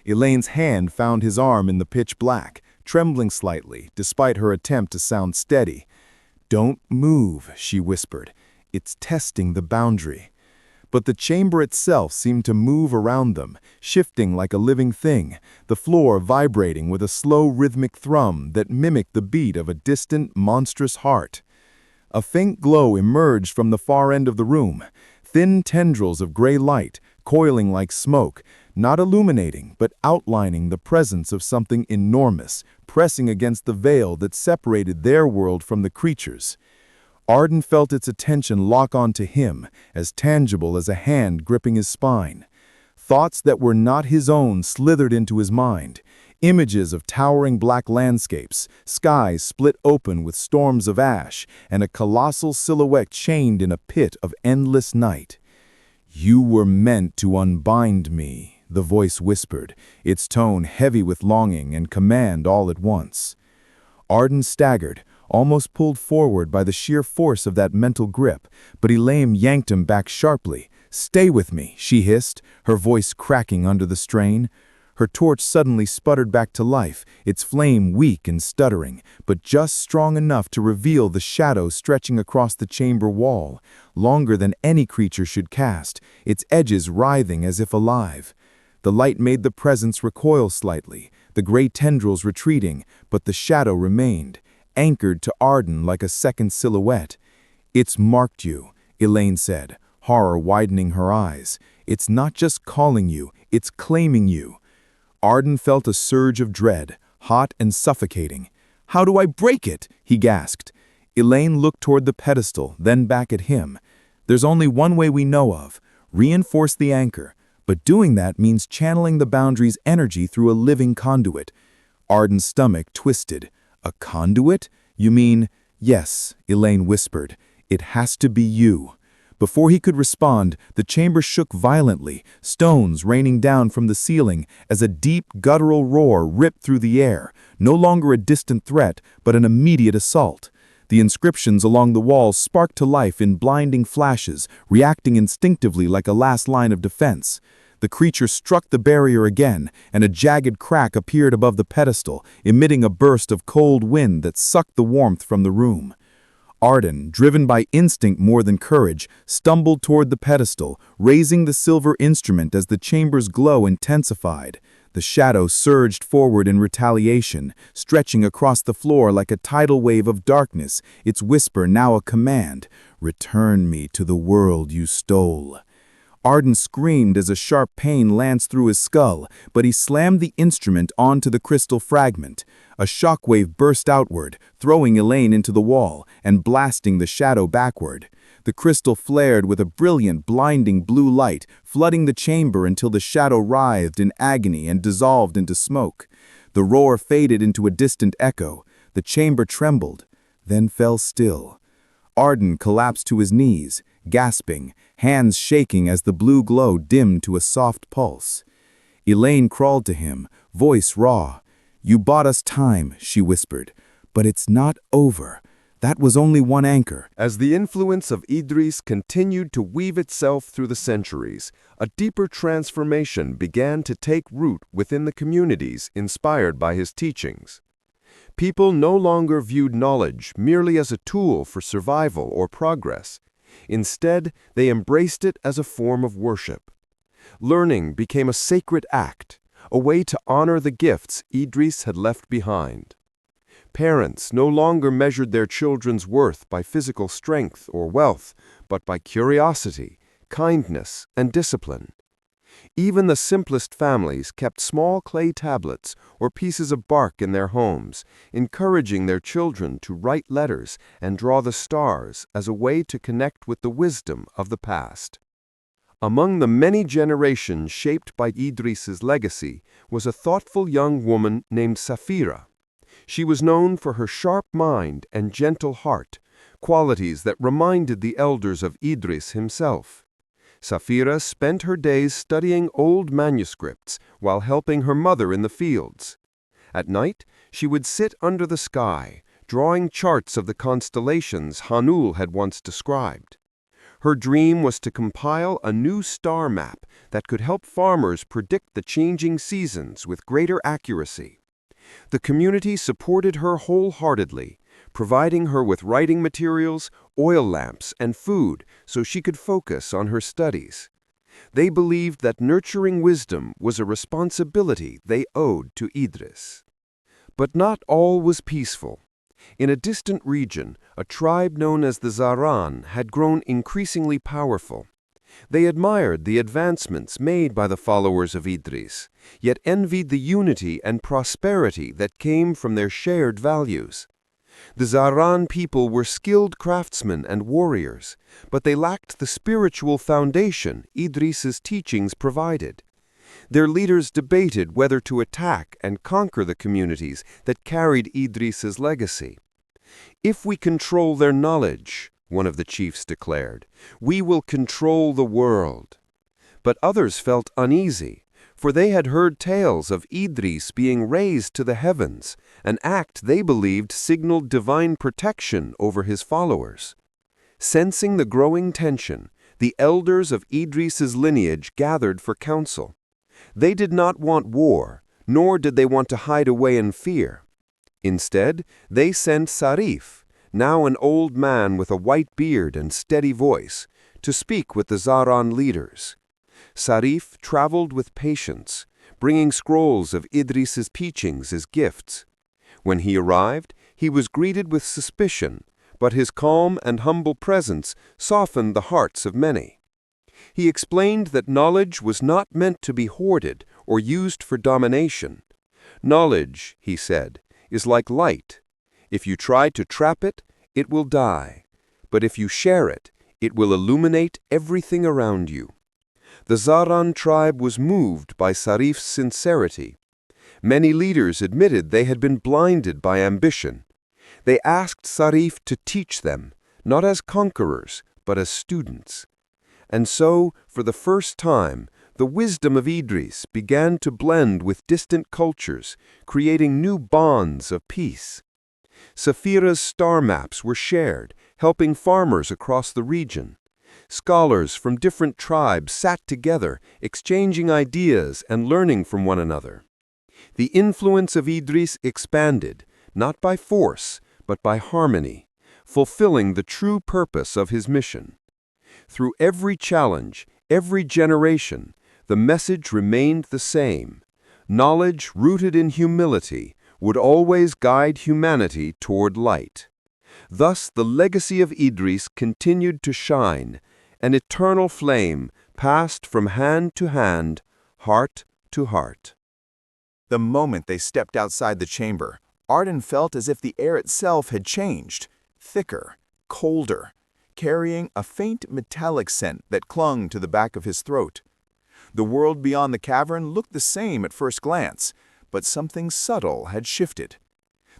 Elaine's hand found his arm in the pitch black, trembling slightly, despite her attempt to sound steady. "Don't move," she whispered. "It's testing the boundary." But the chamber itself seemed to move around them, shifting like a living thing, the floor vibrating with a slow rhythmic thrum that mimicked the beat of a distant, monstrous heart. A faint glow emerged from the far end of the room, thin tendrils of gray light, coiling like smoke, not illuminating but outlining the presence of something enormous, pressing against the veil that separated their world from the creatures. Arden felt its attention lock onto him, as tangible as a hand gripping his spine. Thoughts that were not his own slithered into his mind. Images of towering black landscapes, skies split open with storms of ash, and a colossal silhouette chained in a pit of endless night. "You were meant to unbind me," the voice whispered, its tone heavy with longing and command all at once. Arden staggered, almost pulled forward by the sheer force of that mental grip, but Elaine yanked him back sharply. "Stay with me," she hissed, her voice cracking under the strain. Her torch suddenly sputtered back to life, its flame weak and stuttering, but just strong enough to reveal the shadow stretching across the chamber wall, longer than any creature should cast, its edges writhing as if alive. The light made the presence recoil slightly, the gray tendrils retreating, but the shadow remained, anchored to Arden like a second silhouette. "It's marked you," Elaine said, horror widening her eyes. "It's not just calling you, it's claiming you." Arden felt a surge of dread, hot and suffocating. "How do I break it?" he gasped. Elaine looked toward the pedestal, then back at him. "There's only one way we know of. Reinforce the anchor. But doing that means channeling the boundary's energy through a living conduit." Arden's stomach twisted. "A conduit? You mean—" "Yes," Elaine whispered. "It has to be you." Before he could respond, the chamber shook violently, stones raining down from the ceiling as a deep, guttural roar ripped through the air, no longer a distant threat, but an immediate assault. The inscriptions along the walls sparked to life in blinding flashes, reacting instinctively like a last line of defense. The creature struck the barrier again, and a jagged crack appeared above the pedestal, emitting a burst of cold wind that sucked the warmth from the room. Arden, driven by instinct more than courage, stumbled toward the pedestal, raising the silver instrument as the chamber's glow intensified. The shadow surged forward in retaliation, stretching across the floor like a tidal wave of darkness, its whisper now a command: "Return me to the world you stole." Arden screamed as a sharp pain lanced through his skull, but he slammed the instrument onto the crystal fragment. A shockwave burst outward, throwing Elaine into the wall and blasting the shadow backward. The crystal flared with a brilliant, blinding blue light, flooding the chamber until the shadow writhed in agony and dissolved into smoke. The roar faded into a distant echo. The chamber trembled, then fell still. Arden collapsed to his knees, gasping, hands shaking as the blue glow dimmed to a soft pulse. Elaine crawled to him, voice raw. "You bought us time," she whispered, "but it's not over. That was only one anchor." As the influence of Idris continued to weave itself through the centuries, a deeper transformation began to take root within the communities inspired by his teachings. People no longer viewed knowledge merely as a tool for survival or progress. Instead, they embraced it as a form of worship. Learning became a sacred act, a way to honor the gifts Idris had left behind. Parents no longer measured their children's worth by physical strength or wealth, but by curiosity, kindness, and discipline. Even the simplest families kept small clay tablets or pieces of bark in their homes, encouraging their children to write letters and draw the stars as a way to connect with the wisdom of the past. Among the many generations shaped by Idris's legacy was a thoughtful young woman named Safira. She was known for her sharp mind and gentle heart, qualities that reminded the elders of Idris himself. Safira spent her days studying old manuscripts while helping her mother in the fields. At night, she would sit under the sky, drawing charts of the constellations Hanul had once described. Her dream was to compile a new star map that could help farmers predict the changing seasons with greater accuracy. The community supported her wholeheartedly, providing her with writing materials, oil lamps, and food so she could focus on her studies. They believed that nurturing wisdom was a responsibility they owed to Idris. But not all was peaceful. In a distant region, a tribe known as the Zaran had grown increasingly powerful. They admired the advancements made by the followers of Idris, yet envied the unity and prosperity that came from their shared values. The Zahran people were skilled craftsmen and warriors, but they lacked the spiritual foundation Idris's teachings provided. Their leaders debated whether to attack and conquer the communities that carried Idris's legacy. "If we control their knowledge," one of the chiefs declared, "we will control the world." But others felt uneasy, for they had heard tales of Idris being raised to the heavens, an act they believed signaled divine protection over his followers. Sensing the growing tension, the elders of Idris's lineage gathered for counsel. They did not want war, nor did they want to hide away in fear. Instead, they sent Sarif, now an old man with a white beard and steady voice, to speak with the Zahran leaders. Sarif traveled with patience, bringing scrolls of Idris's teachings as gifts. When he arrived, he was greeted with suspicion, but his calm and humble presence softened the hearts of many. He explained that knowledge was not meant to be hoarded or used for domination. "Knowledge," he said, "is like light. If you try to trap it, it will die. But if you share it, it will illuminate everything around you." The Zahran tribe was moved by Sarif's sincerity. Many leaders admitted they had been blinded by ambition. They asked Sarif to teach them, not as conquerors, but as students. And so, for the first time, the wisdom of Idris began to blend with distant cultures, creating new bonds of peace. Saphira's star maps were shared, helping farmers across the region. Scholars from different tribes sat together, exchanging ideas and learning from one another. The influence of Idris expanded, not by force, but by harmony, fulfilling the true purpose of his mission. Through every challenge, every generation, the message remained the same. Knowledge rooted in humility would always guide humanity toward light. Thus the legacy of Idris continued to shine, an eternal flame passed from hand to hand, heart to heart. The moment they stepped outside the chamber, Arden felt as if the air itself had changed, thicker, colder, carrying a faint metallic scent that clung to the back of his throat. The world beyond the cavern looked the same at first glance, but something subtle had shifted.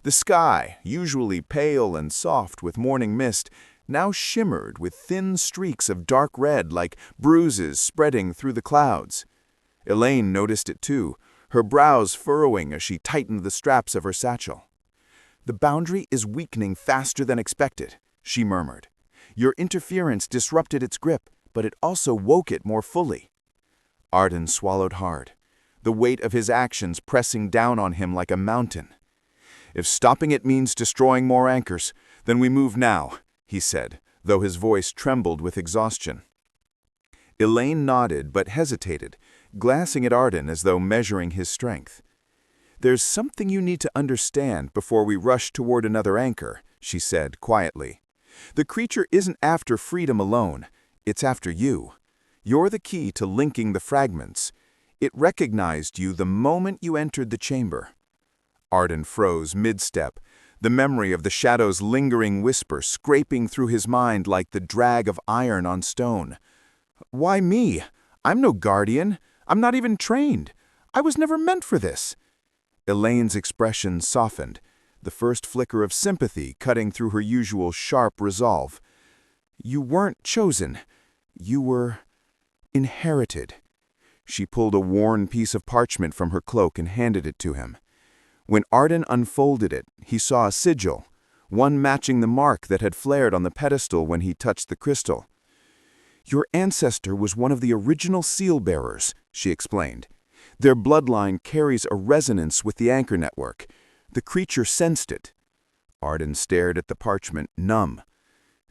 The sky, usually pale and soft with morning mist, now shimmered with thin streaks of dark red like bruises spreading through the clouds. Elaine noticed it too, her brows furrowing as she tightened the straps of her satchel. "The boundary is weakening faster than expected," she murmured. "Your interference disrupted its grip, but it also woke it more fully." Arden swallowed hard, the weight of his actions pressing down on him like a mountain. "If stopping it means destroying more anchors, then we move now," he said, though his voice trembled with exhaustion. Elaine nodded but hesitated, glancing at Arden as though measuring his strength. "There's something you need to understand before we rush toward another anchor," she said quietly. "The creature isn't after freedom alone, it's after you. You're the key to linking the fragments. It recognized you the moment you entered the chamber." Arden froze mid-step, the memory of the shadow's lingering whisper scraping through his mind like the drag of iron on stone. "Why me? I'm no guardian. I'm not even trained. I was never meant for this." Elaine's expression softened, the first flicker of sympathy cutting through her usual sharp resolve. "You weren't chosen. You were inherited." She pulled a worn piece of parchment from her cloak and handed it to him. When Arden unfolded it, he saw a sigil, one matching the mark that had flared on the pedestal when he touched the crystal. "Your ancestor was one of the original seal-bearers," she explained. "Their bloodline carries a resonance with the anchor network. The creature sensed it." Arden stared at the parchment, numb.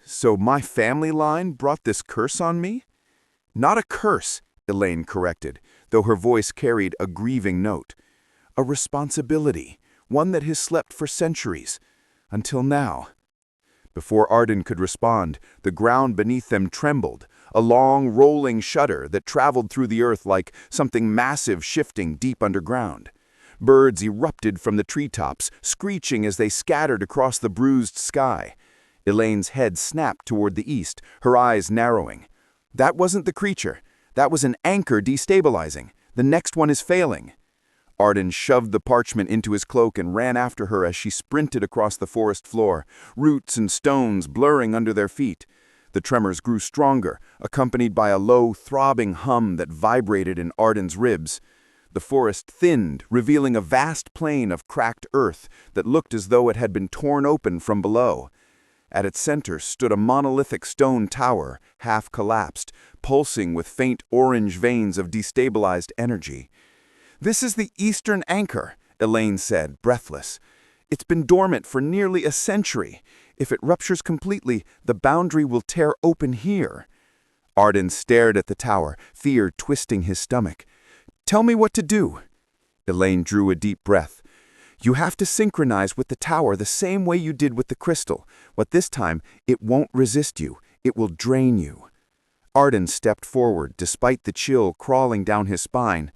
"So my family line brought this curse on me?" "Not a curse," Elaine corrected, though her voice carried a grieving note. "A responsibility, one that has slept for centuries. Until now." Before Arden could respond, the ground beneath them trembled, a long, rolling shudder that traveled through the earth like something massive shifting deep underground. Birds erupted from the treetops, screeching as they scattered across the bruised sky. Elaine's head snapped toward the east, her eyes narrowing. That wasn't the creature. That was an anchor destabilizing. The next one is failing. Arden shoved the parchment into his cloak and ran after her as she sprinted across the forest floor, roots and stones blurring under their feet. The tremors grew stronger, accompanied by a low, throbbing hum that vibrated in Arden's ribs. The forest thinned, revealing a vast plain of cracked earth that looked as though it had been torn open from below. At its center stood a monolithic stone tower, half collapsed, pulsing with faint orange veins of destabilized energy. "This is the Eastern Anchor," Elaine said, breathless. "It's been dormant for nearly a century. If it ruptures completely, the boundary will tear open here." Arden stared at the tower, fear twisting his stomach. "Tell me what to do." Elaine drew a deep breath. "You have to synchronize with the tower the same way you did with the crystal, but this time it won't resist you. It will drain you." Arden stepped forward, despite the chill crawling down his spine.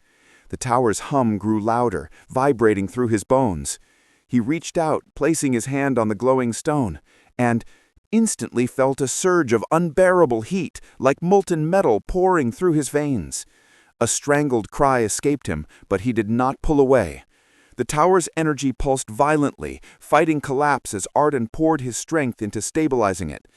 The tower's hum grew louder, vibrating through his bones. He reached out, placing his hand on the glowing stone, and instantly felt a surge of unbearable heat, like molten metal pouring through his veins. A strangled cry escaped him, but he did not pull away. The tower's energy pulsed violently, fighting collapse as Arden poured his strength into stabilizing it.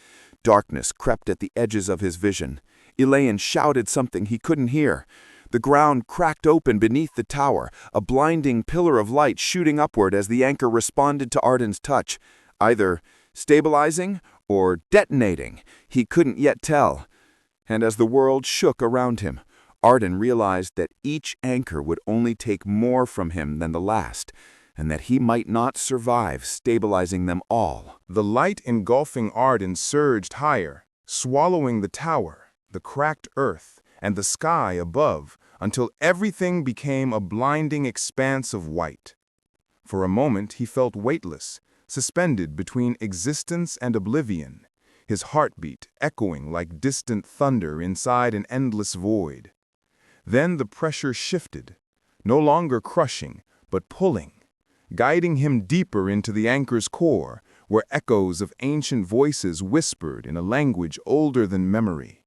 Darkness crept at the edges of his vision. Elaine shouted something he couldn't hear. The ground cracked open beneath the tower, a blinding pillar of light shooting upward as the anchor responded to Arden's touch, either stabilizing or detonating. He couldn't yet tell. And as the world shook around him, Arden realized that each anchor would only take more from him than the last, and that he might not survive stabilizing them all. The light engulfing Arden surged higher, swallowing the tower, the cracked earth, and the sky above, until everything became a blinding expanse of white. For a moment he felt weightless, suspended between existence and oblivion, his heartbeat echoing like distant thunder inside an endless void. Then the pressure shifted, no longer crushing, but pulling, guiding him deeper into the anchor's core, where echoes of ancient voices whispered in a language older than memory.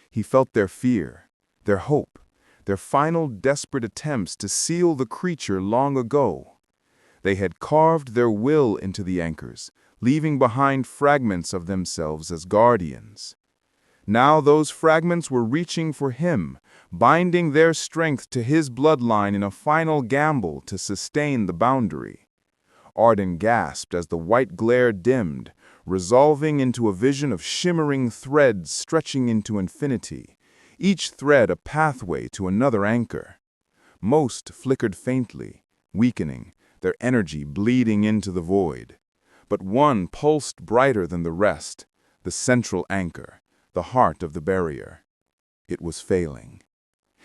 He felt their fear, their hope, their final desperate attempts to seal the creature long ago. They had carved their will into the anchors, leaving behind fragments of themselves as guardians. Now those fragments were reaching for him, binding their strength to his bloodline in a final gamble to sustain the boundary. Arden gasped as the white glare dimmed, resolving into a vision of shimmering threads stretching into infinity, each thread a pathway to another anchor. Most flickered faintly, weakening, their energy bleeding into the void. But one pulsed brighter than the rest, the central anchor, the heart of the barrier. It was failing.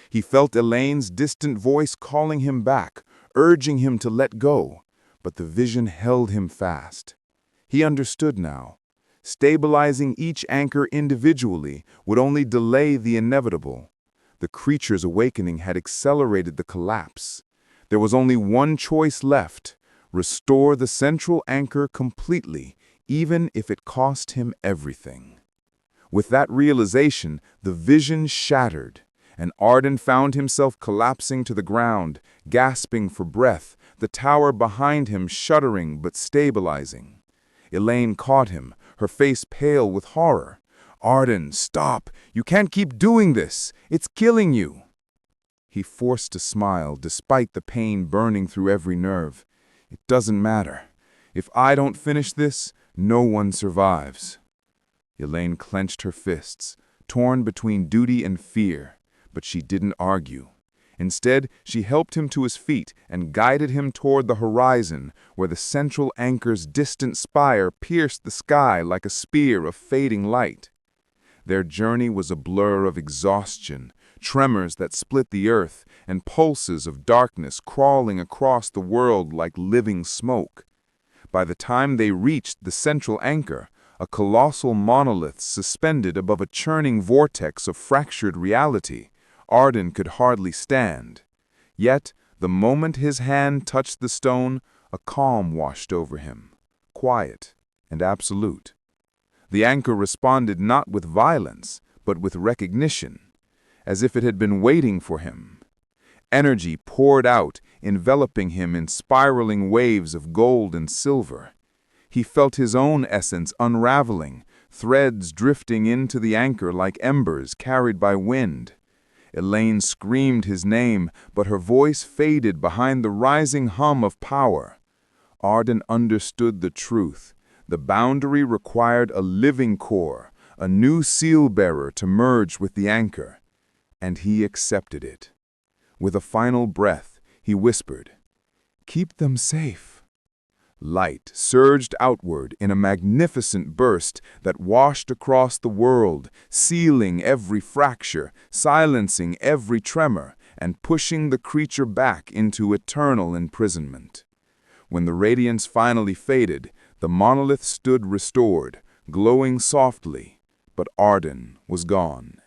He felt Elaine's distant voice calling him back, urging him to let go, but the vision held him fast. He understood now. Stabilizing each anchor individually would only delay the inevitable. The creature's awakening had accelerated the collapse. There was only one choice left: restore the central anchor completely, even if it cost him everything. With that realization, the vision shattered, and Arden found himself collapsing to the ground, gasping for breath, the tower behind him shuddering but stabilizing. Elaine caught him, her face pale with horror. "Arden, stop! You can't keep doing this! It's killing you!" He forced a smile, despite the pain burning through every nerve. "It doesn't matter. If I don't finish this, no one survives." Elaine clenched her fists, torn between duty and fear, but she didn't argue. Instead, she helped him to his feet and guided him toward the horizon, where the central anchor's distant spire pierced the sky like a spear of fading light. Their journey was a blur of exhaustion, tremors that split the earth, and pulses of darkness crawling across the world like living smoke. By the time they reached the central anchor, a colossal monolith suspended above a churning vortex of fractured reality, Arden could hardly stand. Yet, the moment his hand touched the stone, a calm washed over him, quiet and absolute. The anchor responded not with violence, but with recognition, as if it had been waiting for him. Energy poured out, enveloping him in spiraling waves of gold and silver. He felt his own essence unraveling, threads drifting into the anchor like embers carried by wind. Elaine screamed his name, but her voice faded behind the rising hum of power. Arden understood the truth. The boundary required a living core, a new seal-bearer to merge with the anchor. And he accepted it. With a final breath, he whispered, "Keep them safe." Light surged outward in a magnificent burst that washed across the world, sealing every fracture, silencing every tremor, and pushing the creature back into eternal imprisonment. When the radiance finally faded, the monolith stood restored, glowing softly, but Arden was gone.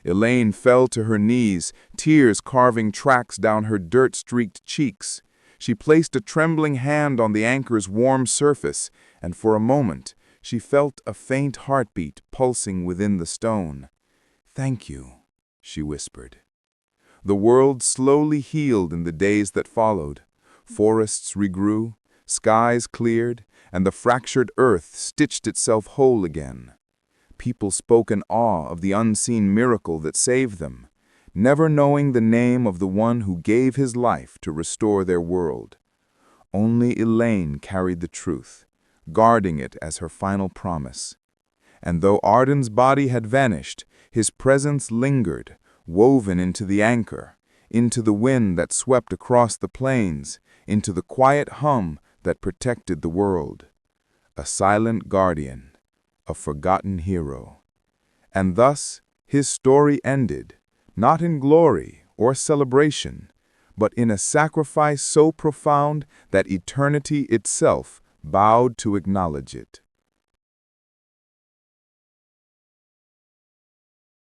Elaine fell to her knees, tears carving tracks down her dirt-streaked cheeks. She placed a trembling hand on the anchor's warm surface, and for a moment she felt a faint heartbeat pulsing within the stone. "Thank you," she whispered. The world slowly healed in the days that followed. Forests regrew, skies cleared, and the fractured earth stitched itself whole again. People spoke in awe of the unseen miracle that saved them, never knowing the name of the one who gave his life to restore their world. Only Elaine carried the truth, guarding it as her final promise. And though Arden's body had vanished, his presence lingered, woven into the anchor, into the wind that swept across the plains, into the quiet hum that protected the world. A silent guardian, a forgotten hero. And thus his story ended, not in glory or celebration, but in a sacrifice so profound that eternity itself bowed to acknowledge it.